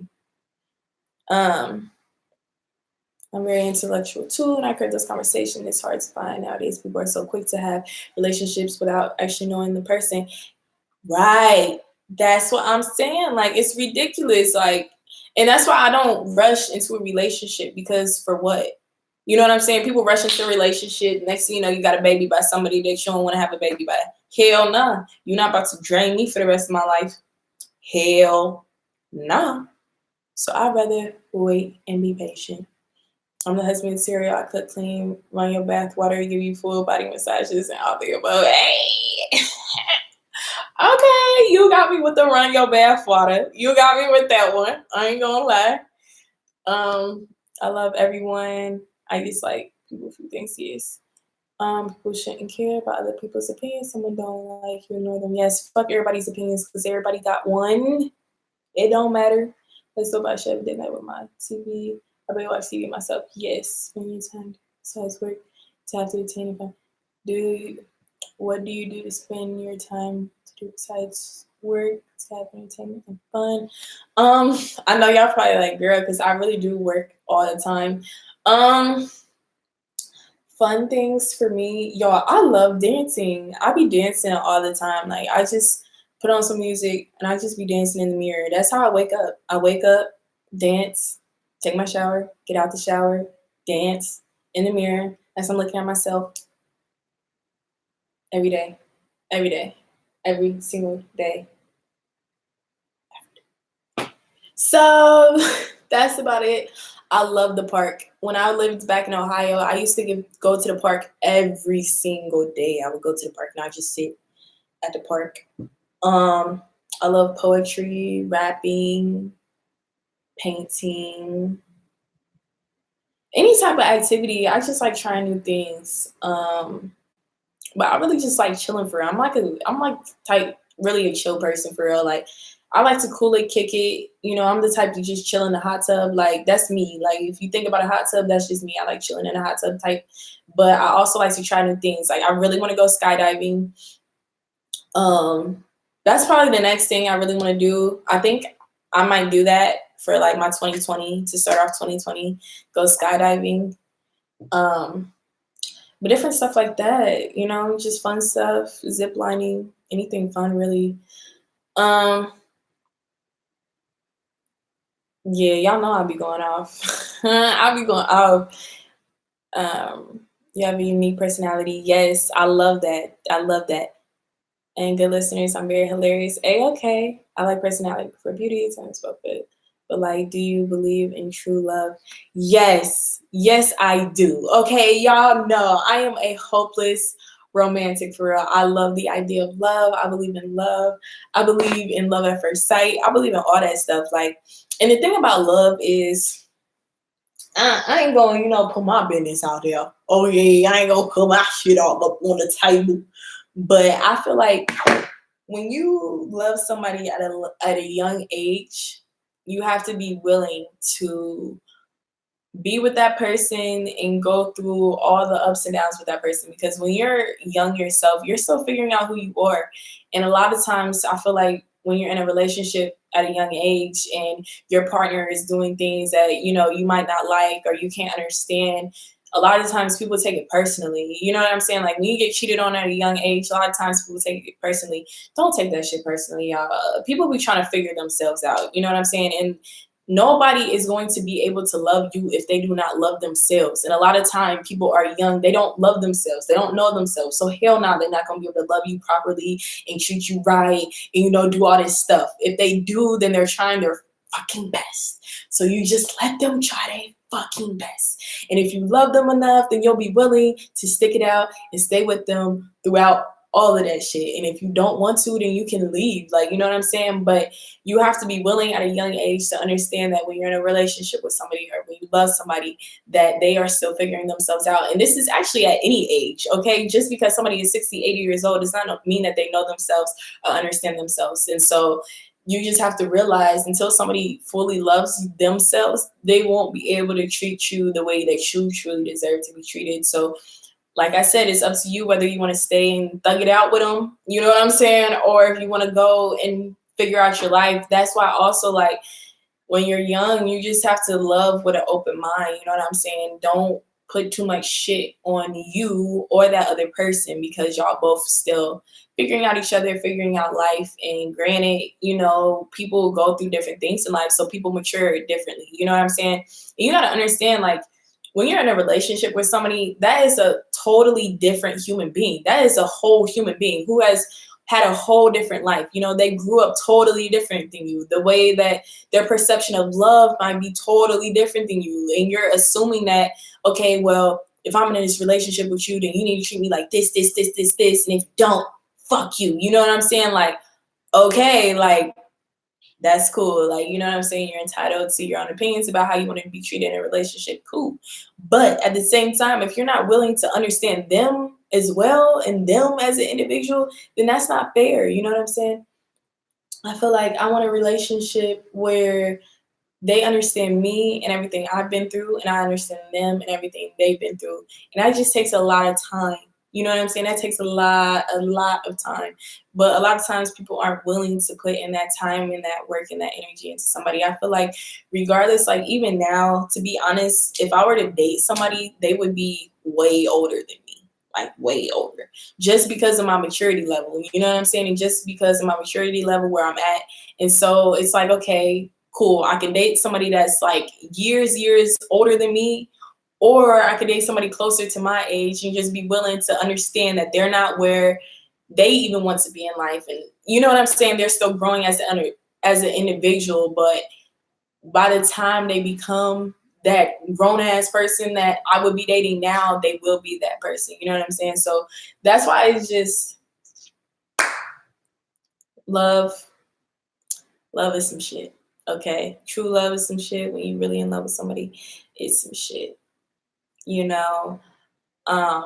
I'm very intellectual too, and I create this conversation. It's hard to find nowadays. People are so quick to have relationships without actually knowing the person. Right. That's what I'm saying. Like, it's ridiculous. Like, and that's why I don't rush into a relationship, because for what? You know what I'm saying? People rush into a relationship. Next thing you know, you got a baby by somebody that you don't want to have a baby by. Hell nah. You're not about to drain me for the rest of my life. Hell nah. So I'd rather wait and be patient. I'm the husband material. I cook, clean, run your bath water, give you full body massages, and all the above. Hey! Okay, you got me with the run your bath water. You got me with that one. I ain't gonna lie. I love everyone. I just like people who think yes. People shouldn't care about other people's opinions. Someone don't like you, ignore them. Yes, fuck everybody's opinions because everybody got one. It don't matter. Let's go by Chef Did Night with my TV. I really watch TV myself. Yes, spend your time besides work to have to attain if I do. What do you do to spend your time to do besides work to have entertainment and fun? I know y'all probably like, girl, because I really do work all the time. Fun things for me, y'all. I love dancing. I be dancing all the time. Like, I just put on some music and I just be dancing in the mirror. That's how I wake up. I wake up, dance, take my shower, get out the shower, dance in the mirror as I'm looking at myself every day, every single day. So that's about it. I love the park. When I lived back in Ohio, I used to go to the park every single day. I would go to the park and I just sit at the park. I love poetry, rapping, painting, any type of activity. I just like trying new things. But I really just like chilling for real. I'm like type really a chill person for real. Like, I like to cool it, kick it. You know, I'm the type to just chill in the hot tub. Like, that's me. Like, if you think about a hot tub, that's just me. I like chilling in a hot tub type. But I also like to try new things. Like, I really want to go skydiving. That's probably the next thing I really want to do. I think I might do that for like my 2020, to start off 2020, go skydiving. But different stuff like that, you know, just fun stuff, zip lining, anything fun really. Yeah, y'all know I'll be going off. I'll be going off. You have a unique personality. Yes, I love that. I love that. And good listeners, I'm very hilarious. Okay. I like personality for beauty. Times both good. But like, do you believe in true love? Yes. Yes, I do. Okay, y'all know I am a hopeless romantic for real. I love the idea of love. I believe in love. I believe in love at first sight. I believe in all that stuff. Like, and the thing about love is, I ain't gonna, you know, put my business out there. Oh yeah, I ain't gonna put my shit all up on the table. But I feel like when you love somebody at a young age, you have to be willing to be with that person and go through all the ups and downs with that person, because when you're young yourself, you're still figuring out who you are. And a lot of times I feel like when you're in a relationship at a young age and your partner is doing things that, you know, you might not like or you can't understand, a lot of times people take it personally. You know what I'm saying? Like, when you get cheated on at a young age, a lot of times people take it personally. Don't take that shit personally, y'all. People be trying to figure themselves out. You know what I'm saying? And nobody is going to be able to love you if they do not love themselves. And a lot of time people are young, they don't love themselves, they don't know themselves. So hell no, they're not gonna be able to love you properly and treat you right and, you know, do all this stuff. If they do, then they're trying their fucking best. So you just let them try their fucking best. And if you love them enough, then you'll be willing to stick it out and stay with them throughout all of that shit. And if you don't want to, then you can leave. Like, you know what I'm saying? But you have to be willing at a young age to understand that when you're in a relationship with somebody or when you love somebody, that they are still figuring themselves out. And this is actually at any age, okay? Just because somebody is 60, 80 years old does not mean that they know themselves or understand themselves. And so you just have to realize until somebody fully loves themselves, they won't be able to treat you the way that you truly deserve to be treated. So like I said, it's up to you whether you want to stay and thug it out with them, you know what I'm saying? Or if you want to go and figure out your life. That's why also, like, when you're young, you just have to love with an open mind, you know what I'm saying? Don't put too much shit on you or that other person because y'all both still figuring out each other, figuring out life. And granted, you know, people go through different things in life, so people mature differently, you know what I'm saying? And you got to understand, like, when you're in a relationship with somebody, that is a totally different human being. That is a whole human being who has had a whole different life. You know, they grew up totally different than you. The way that their perception of love might be totally different than you. And you're assuming that, okay, well, if I'm in this relationship with you, then you need to treat me like this, this, this, this, this. And if you don't, fuck you. You know what I'm saying? Like, okay, like, that's cool. Like, you know what I'm saying? You're entitled to your own opinions about how you want to be treated in a relationship. Cool. But at the same time, if you're not willing to understand them as well and them as an individual, then that's not fair. You know what I'm saying? I feel like I want a relationship where they understand me and everything I've been through, and I understand them and everything they've been through. And that just takes a lot of time. You know what I'm saying? That takes a lot of time. But a lot of times people aren't willing to put in that time and that work and that energy into somebody. I feel like regardless, like even now, to be honest, if I were to date somebody, they would be way older than me. Like way older. Just because of my maturity level. You know what I'm saying? And just because of my maturity level where I'm at. And so it's like, okay, cool. I can date somebody that's like years older than me, or I could date somebody closer to my age and just be willing to understand that they're not where they even want to be in life. And you know what I'm saying? They're still growing as an individual, but by the time they become that grown ass person that I would be dating now, they will be that person. You know what I'm saying? So that's why it's just love is some shit. Okay, true love is some shit. When you're really in love with somebody, it's some shit. You know, I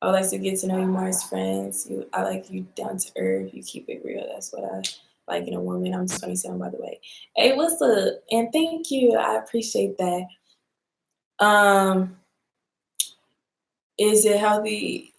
would like to get to know you more as friends. I like you down to earth. You keep it real. That's what I like in a woman. I'm 27, by the way. Hey, what's up? And thank you. I appreciate that. Is it healthy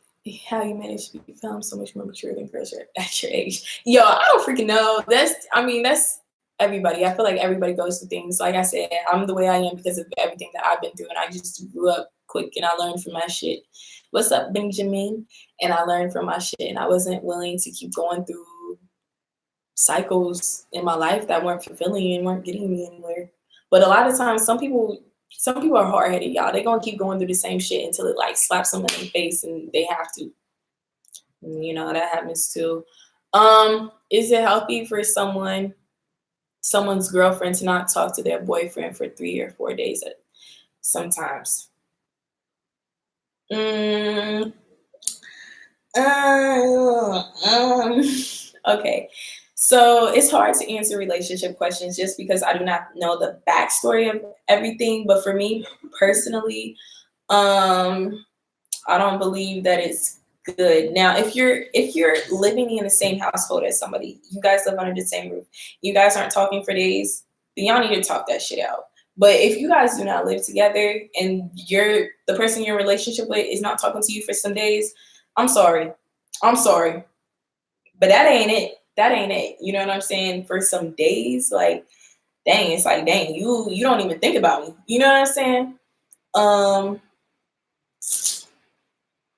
how you manage to become so much more mature than girls at your age? Yo, I don't freaking know. That's everybody. I feel like everybody goes through things. Like I said, I'm the way I am because of everything that I've been through, and I just grew up quick and I learned from my shit. What's up, Benjamin? And I learned from my shit, and I wasn't willing to keep going through cycles in my life that weren't fulfilling and weren't getting me anywhere. But a lot of times, some people are hard-headed, y'all. They're gonna keep going through the same shit until it like slaps them in the face and they have to. You know, that happens too. Is it healthy for someone's girlfriend to not talk to their boyfriend for 3 or 4 days sometimes? Okay. So it's hard to answer relationship questions just because I do not know the backstory of everything. But for me personally, I don't believe that it's good. Now, if you're living in the same household as somebody, you guys live under the same roof, you guys aren't talking for days, then y'all need to talk that shit out. But if you guys do not live together and the person you're in a relationship with is not talking to you for some days, I'm sorry. But that ain't it. You know what I'm saying? For some days, like, dang, it's like, dang, you don't even think about me. You know what I'm saying?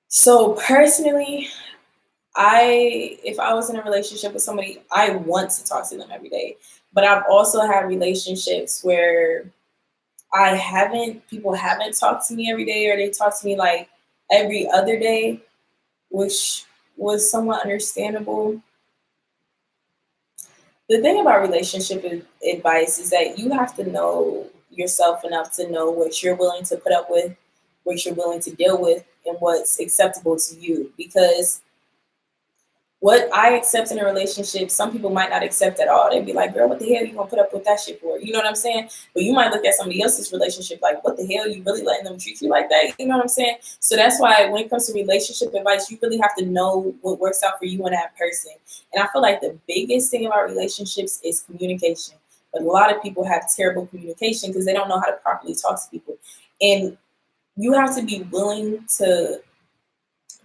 So personally, if I was in a relationship with somebody, I want to talk to them every day. But I've also had relationships where people haven't talked to me every day, or they talk to me like every other day, which was somewhat understandable. The thing about relationship advice is that you have to know yourself enough to know what you're willing to put up with, what you're willing to deal with, and what's acceptable to you, because what I accept in a relationship, some people might not accept at all. They'd be like, girl, what the hell you gonna put up with that shit for? You know what I'm saying? But you might look at somebody else's relationship like, what the hell, you really letting them treat you like that? You know what I'm saying? So that's why when it comes to relationship advice, you really have to know what works out for you and that person. And I feel like the biggest thing about relationships is communication. But a lot of people have terrible communication because they don't know how to properly talk to people. And you have to be willing to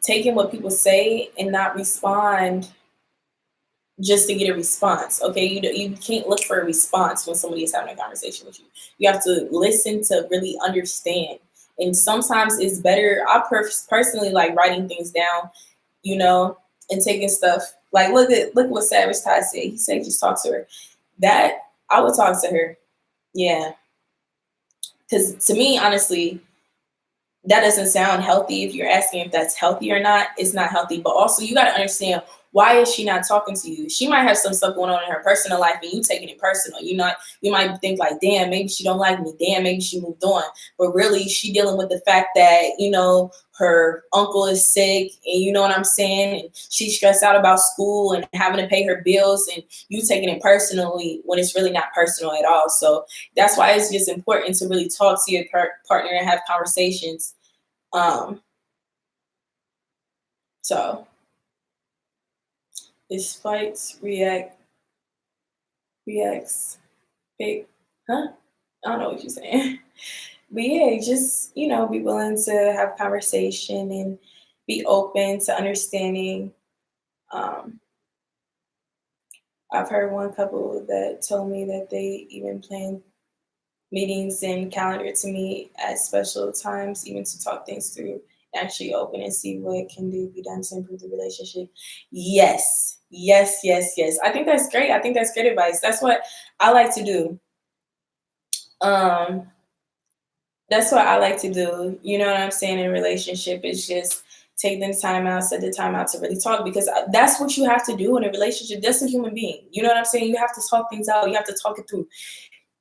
take in what people say and not respond just to get a response. Okay, you can't look for a response when somebody is having a conversation with you. You have to listen to really understand. And sometimes it's better. I personally like writing things down, you know, and taking stuff. Like look what Savage Ty said. He said just talk to her. That I would talk to her. Yeah, because to me, honestly, that doesn't sound healthy. If you're asking if that's healthy or not, it's not healthy. But also you got to understand, why is she not talking to you? She might have some stuff going on in her personal life and you taking it personal. You might think like, damn, maybe she don't like me. Damn, maybe she moved on. But really she dealing with the fact that, you know, her uncle is sick and you know what I'm saying? And she's stressed out about school and having to pay her bills, and you taking it personally when it's really not personal at all. So that's why it's just important to really talk to your partner and have conversations. So this fights reacts big, huh? I don't know what you're saying. But yeah, just, you know, be willing to have conversation and be open to understanding. Um, I've heard one couple that told me that they even plan meetings and calendar to meet at special times, even to talk things through, actually open and see what can be done to improve the relationship. Yes, yes, yes, yes. I think that's great. I think that's great advice. That's what I like to do. Um, that's what I like to do. You know what I'm saying? In a relationship, is just take the time out, set the time out to really talk, because that's what you have to do in a relationship. That's a human being. You know what I'm saying? You have to talk things out. You have to talk it through.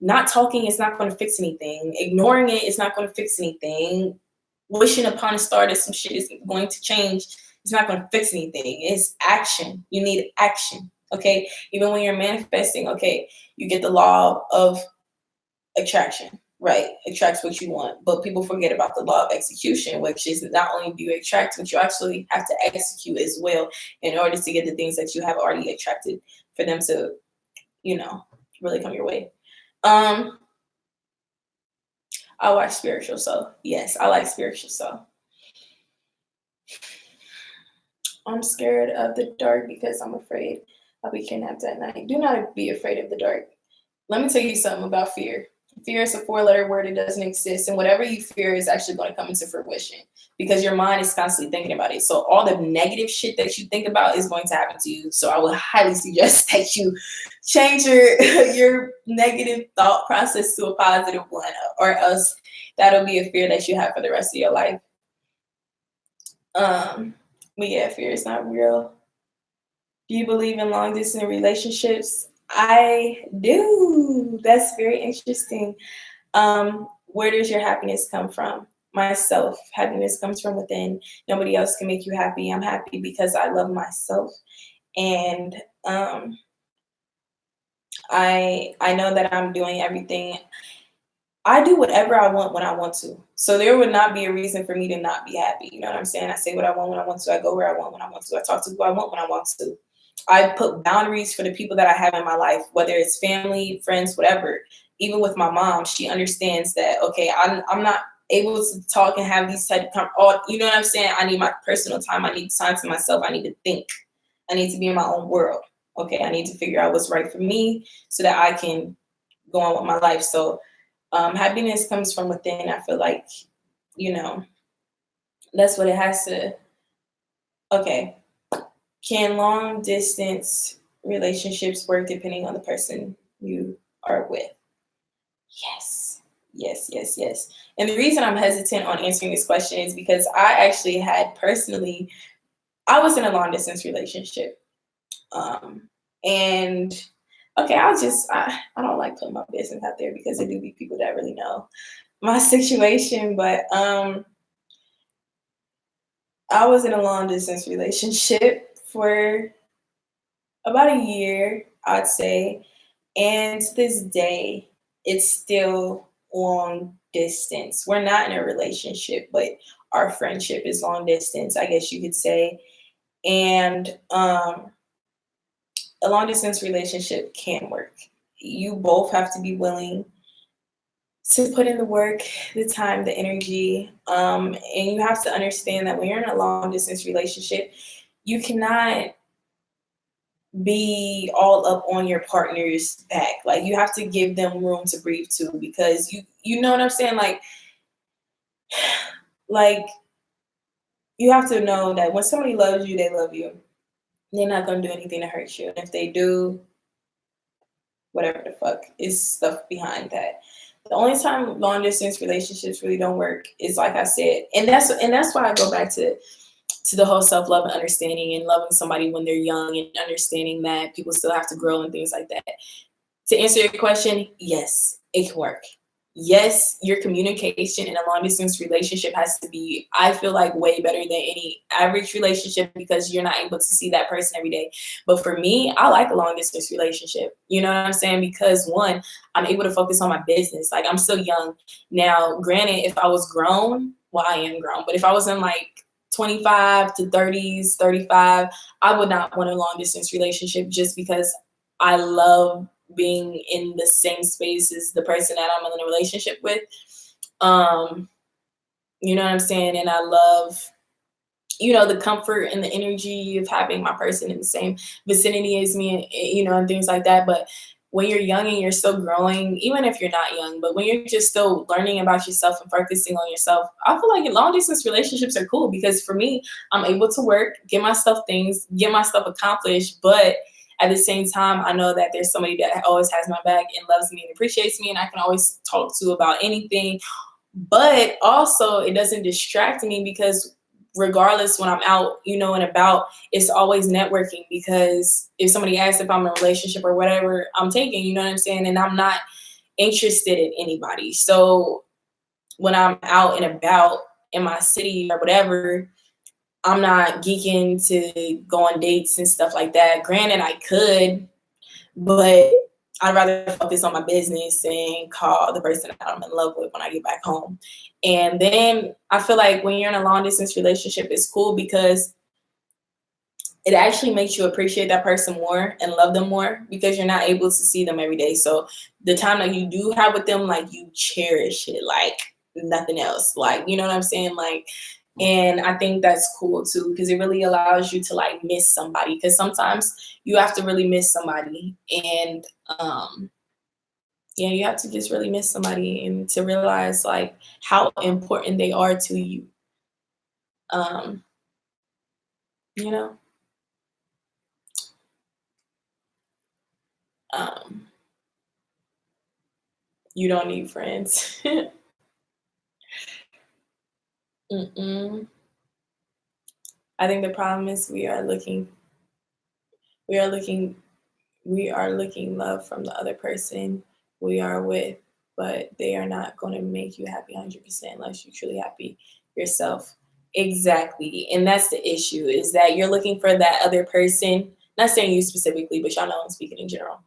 Not talking is not going to fix anything. Ignoring it is not going to fix anything. Wishing upon a star that some shit is going to change, it's not going to fix anything. It's action. You need action. Okay. Even when you're manifesting, okay, you get the law of attraction, right? Attracts what you want. But people forget about the law of execution, which is not only do you attract, but you actually have to execute as well in order to get the things that you have already attracted for them to, you know, really come your way. I watch Spiritual Soul. Yes, I like Spiritual Soul. I'm scared of the dark because I'm afraid I'll be kidnapped at night. Do not be afraid of the dark. Let me tell you something about fear. Fear is a 4-letter word. It doesn't exist. And whatever you fear is actually going to come into fruition because your mind is constantly thinking about it. So all the negative shit that you think about is going to happen to you. So I would highly suggest that you change your negative thought process to a positive one, or else that'll be a fear that you have for the rest of your life. But yeah, fear is not real. Do you believe in long distance relationships? I do. That's very interesting. Where does your happiness come from? Myself. Happiness comes from within. Nobody else can make you happy. I'm happy because I love myself. And I know that I'm doing everything. I do whatever I want when I want to. So there would not be a reason for me to not be happy. You know what I'm saying? I say what I want when I want to. I go where I want when I want to. I talk to who I want when I want to. I put boundaries for the people that I have in my life, whether it's family, friends, whatever. Even with my mom, she understands that, okay, I'm not able to talk and have these type of, you know what I'm saying? I need my personal time. I need time to myself. I need to think. I need to be in my own world. Okay, I need to figure out what's right for me so that I can go on with my life. So happiness comes from within. I feel like, you know, that's what it has to. Okay. Can long distance relationships work depending on the person you are with? Yes. Yes, yes, yes. And the reason I'm hesitant on answering this question is because I actually had personally, I was in a long distance relationship. And okay, I don't like putting my business out there because there do be people that really know my situation, but I was in a long distance relationship for about a year, I'd say. And to this day, it's still long distance. We're not in a relationship, but our friendship is long distance, I guess you could say. And a long distance relationship can work. You both have to be willing to put in the work, the time, the energy. And you have to understand that when you're in a long distance relationship, you cannot be all up on your partner's back. Like you have to give them room to breathe too, because you know what I'm saying? Like you have to know that when somebody loves you, they love you. They're not gonna do anything to hurt you. And if they do, whatever the fuck is stuff behind that. The only time long distance relationships really don't work is like I said, and that's why I go back to the whole self love and understanding and loving somebody when they're young and understanding that people still have to grow and things like that. To answer your question, yes, it can work. Yes, your communication in a long distance relationship has to be, I feel like, way better than any average relationship because you're not able to see that person every day. But for me, I like a long distance relationship. You know what I'm saying? Because one, I'm able to focus on my business. Like I'm still young. Now, granted, if I was grown, well, I am grown, but if I was in like 25 to 30s, 35, I would not want a long distance relationship just because I love being in the same space as the person that I'm in a relationship with. You know what I'm saying? And I love, the comfort and the energy of having my person in the same vicinity as me, and things like that. But when you're young and you're still growing, even if you're not young, but when you're just still learning about yourself and focusing on yourself, I feel like long distance relationships are cool because for me, I'm able to work, get my stuff accomplished, but at the same time, I know that there's somebody that always has my back and loves me and appreciates me and I can always talk to about anything. But also it doesn't distract me because regardless when I'm out, and about, it's always networking because if somebody asks if I'm in a relationship or whatever, I'm taking, you know what I'm saying? And I'm not interested in anybody. So when I'm out and about in my city or whatever, I'm not geeking to go on dates and stuff like that. Granted, I could, but I'd rather focus on my business and call the person that I'm in love with when I get back home. And then I feel like when you're in a long distance relationship, it's cool because it actually makes you appreciate that person more and love them more because you're not able to see them every day. So the time that you do have with them, like you cherish it like nothing else. Like, you know what I'm saying? Like, and I think that's cool too, because it really allows you to like miss somebody. Because sometimes you have to really miss somebody, and you have to just really miss somebody and to realize like how important they are to you. Um, you know, um, you don't need friends. Mm-mm. I think the problem is we are looking we are looking love from the other person we are with, but they are not going to make you happy 100% unless you're truly happy yourself. Exactly. And that's the issue is that you're looking for that other person, not saying you specifically, but y'all know I'm speaking in general.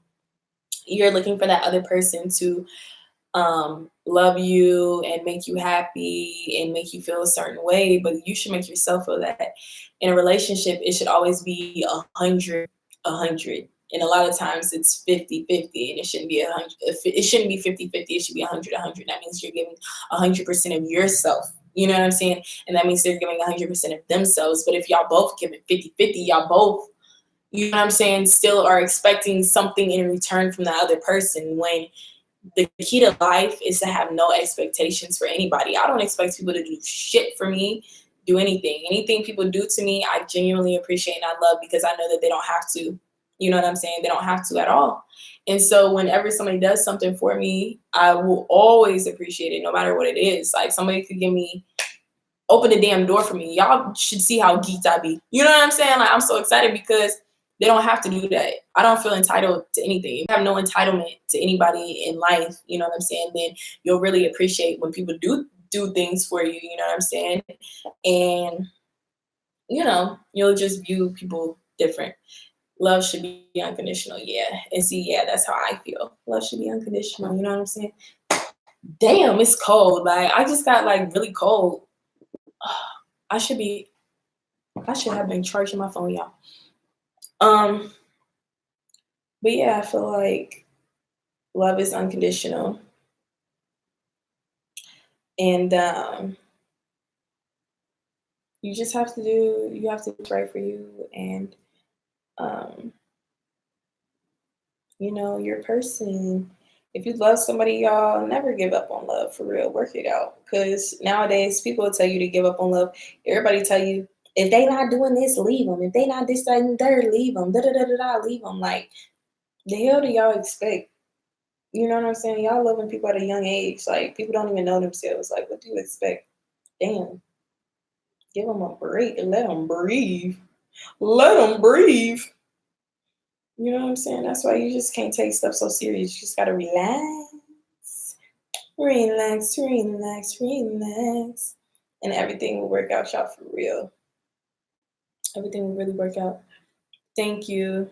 You're looking for that other person to love you and make you happy and make you feel a certain way, but you should make yourself feel that. In a relationship, it should always be 100. And a lot of times it's 50-50, and it shouldn't be 100. It shouldn't be 50-50. It should be 100-100. That means you're giving 100% of yourself. You know what I'm saying? And that means they're giving 100% of themselves. But if y'all both give it 50-50, y'all both, you know what I'm saying, still are expecting something in return from the other person when the key to life is to have no expectations for anybody. I don't expect people to do shit for me, do anything. Anything people do to me, I genuinely appreciate and I love because I know that they don't have to. You know what I'm saying? They don't have to at all. And so whenever somebody does something for me, I will always appreciate it no matter what it is. Like somebody could give me, open the damn door for me. Y'all should see how geeked I be. You know what I'm saying? Like I'm so excited because they don't have to do that. I don't feel entitled to anything. You have no entitlement to anybody in life. You know what I'm saying? Then you'll really appreciate when people do things for you. You know what I'm saying? And you know, you'll just view people different. Love should be unconditional, yeah. And see, yeah, that's how I feel. Love should be unconditional, you know what I'm saying? Damn, it's cold. Like, I just got like really cold. I should have been charging my phone, y'all. But yeah, I feel like love is unconditional. And you just have to do what's right for you, and you know, your person. If you love somebody, y'all, never give up on love, for real. Work it out. Because nowadays, people will tell you to give up on love. Everybody tell you, if they not doing this, leave them. If they not this, that, and third, leave them. Da-da-da-da-da, leave them. Like, the hell do y'all expect? You know what I'm saying? Y'all loving people at a young age. Like, people don't even know themselves. Like, what do you expect? Damn. Give them a break and let them breathe. Let them breathe. You know what I'm saying? That's why you just can't take stuff so serious. You just gotta relax. Relax, relax, relax. And everything will work out, y'all, for real. Everything will really work out. Thank you.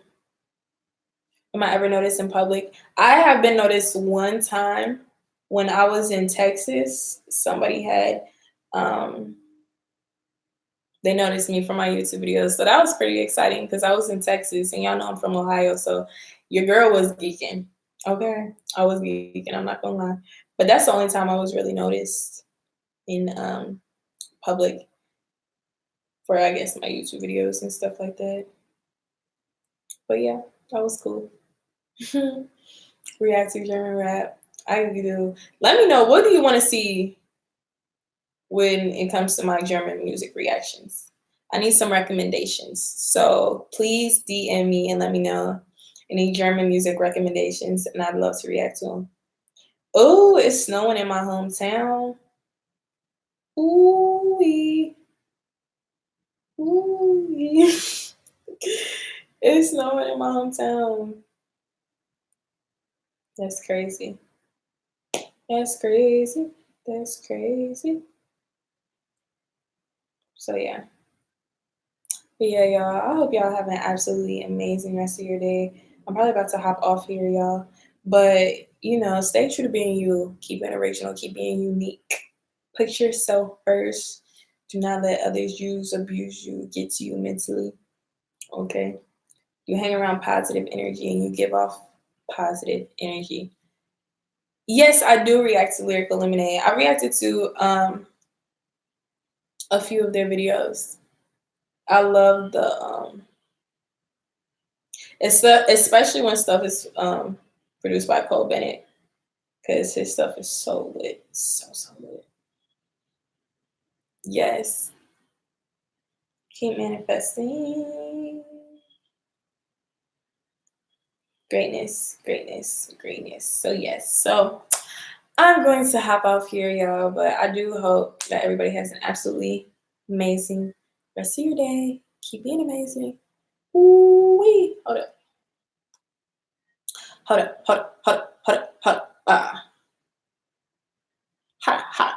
Am I ever noticed in public? I have been noticed one time when I was in Texas. Somebody had they noticed me from my YouTube videos. So that was pretty exciting because I was in Texas and y'all know I'm from Ohio. So your girl was geeking. Okay. I was geeking, I'm not gonna lie. But that's the only time I was really noticed in public for, I guess, my YouTube videos and stuff like that. But yeah, that was cool. React to German rap. I do. Let me know, what do you want to see when it comes to my German music reactions? I need some recommendations. So please DM me and let me know any German music recommendations, and I'd love to react to them. Oh, it's snowing in my hometown. Ooh-wee. Ooh-wee. It's snowing in my hometown. That's crazy. That's crazy. That's crazy. So yeah. But yeah, y'all, I hope y'all have an absolutely amazing rest of your day. I'm probably about to hop off here, y'all. But, you know, stay true to being you. Keep being original. Keep being unique. Put yourself first. Do not let others use, abuse you, get to you mentally. Okay? You hang around positive energy and you give off positive energy. Yes, I do react to Lyrical Lemonade. I reacted to a few of their videos. I love the especially when stuff is produced by Cole Bennett, because his stuff is so lit, so lit. Yes, keep manifesting greatness, greatness, greatness. So yes, so I'm going to hop off here, y'all, but I do hope that everybody has an absolutely amazing rest of your day. Keep being amazing. Ooh-wee. Hold up. Hold up, hold up, hold up, hold up, hold up. Hot, hot.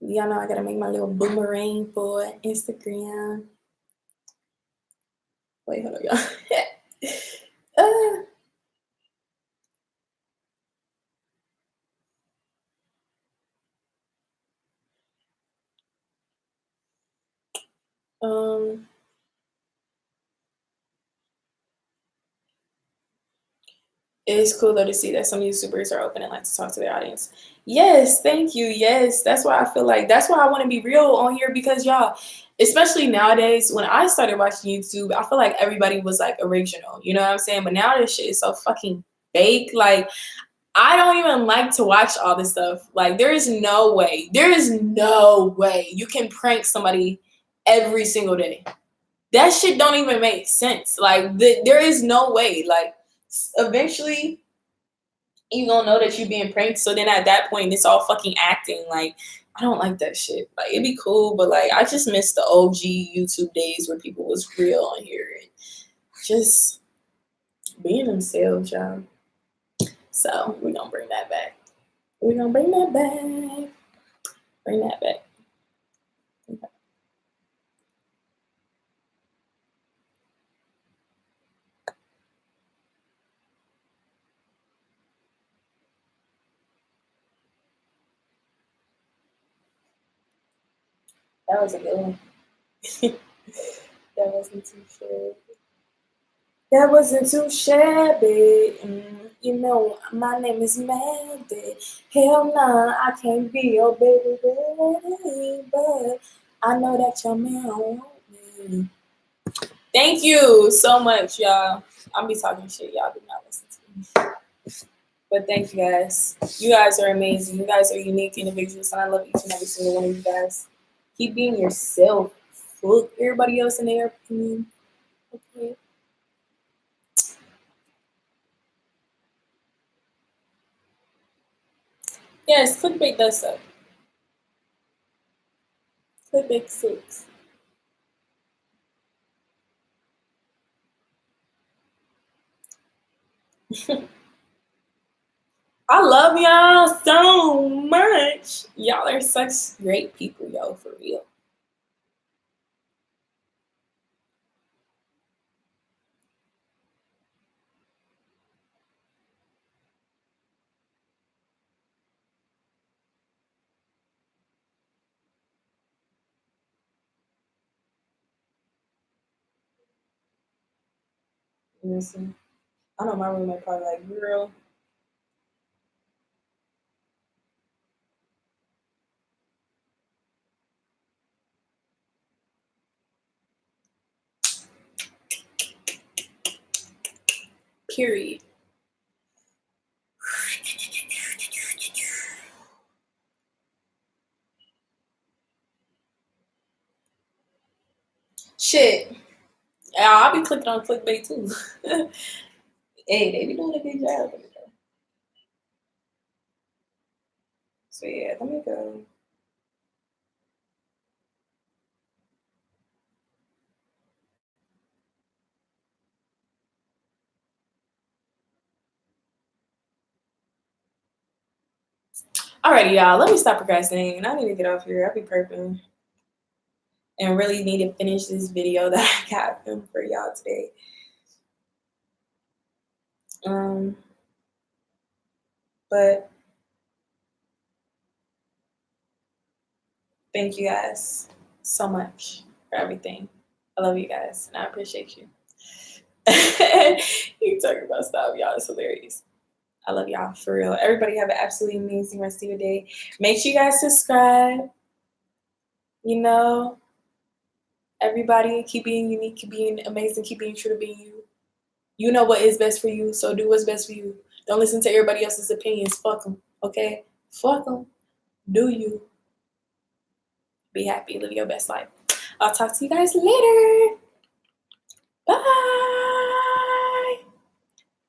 Y'all know I gotta make my little boomerang for Instagram. Wait, hold on, y'all. It's cool though to see that some YouTubers are open and like to talk to their audience. Yes, thank you. Yes, that's why I feel like that's why I want to be real on here, because y'all, especially nowadays, when I started watching YouTube, I feel like everybody was like original. You know what I'm saying? But now this shit is so fucking fake. Like, I don't even like to watch all this stuff. Like, there is no way you can prank somebody every single day. That shit don't even make sense. Like, there is no way. Like, eventually you gonna know that you're being pranked. So then at that point, it's all fucking acting. Like, I don't like that shit. Like, it'd be cool, but like, I just miss the OG YouTube days where people was real on here and just being themselves, y'all. So we're gonna bring that back. We're gonna bring that back. Bring that back. Okay. That was a good one. That wasn't too shabby. That wasn't too shabby. You know, my name is Mandy. Hell nah, I can't be your baby, but I know that your man want me. Thank you so much, y'all. I'll be talking shit. Y'all do not listen to me. But thank you guys. You guys are amazing. You guys are unique individuals, and I love each and every single one of you guys. Keep being yourself. Look everybody else in their opinion. Okay. Yes, clickbait does suck. Clickbait sucks. I love y'all so much. Y'all are such great people, yo, for real. Listen, I know my roommate probably like, girl. Period. Shit. I'll be clicking on clickbait too. Hey, they be doing a good job. So yeah, let me go. Alrighty, y'all. Let me stop procrastinating. I need to get off here. I'll be perping. And really need to finish this video that I got filmed for y'all today. But thank you guys so much for everything. I love you guys and I appreciate you. You talking about stuff, y'all. It's hilarious. I love y'all for real. Everybody have an absolutely amazing rest of your day. Make sure you guys subscribe. You know, everybody keep being unique, keep being amazing, keep being true to being you. You know what is best for you, so do what's best for you. Don't listen to everybody else's opinions. Fuck them, okay? Fuck them. Do you. Be happy. Live your best life. I'll talk to you guys later. Bye.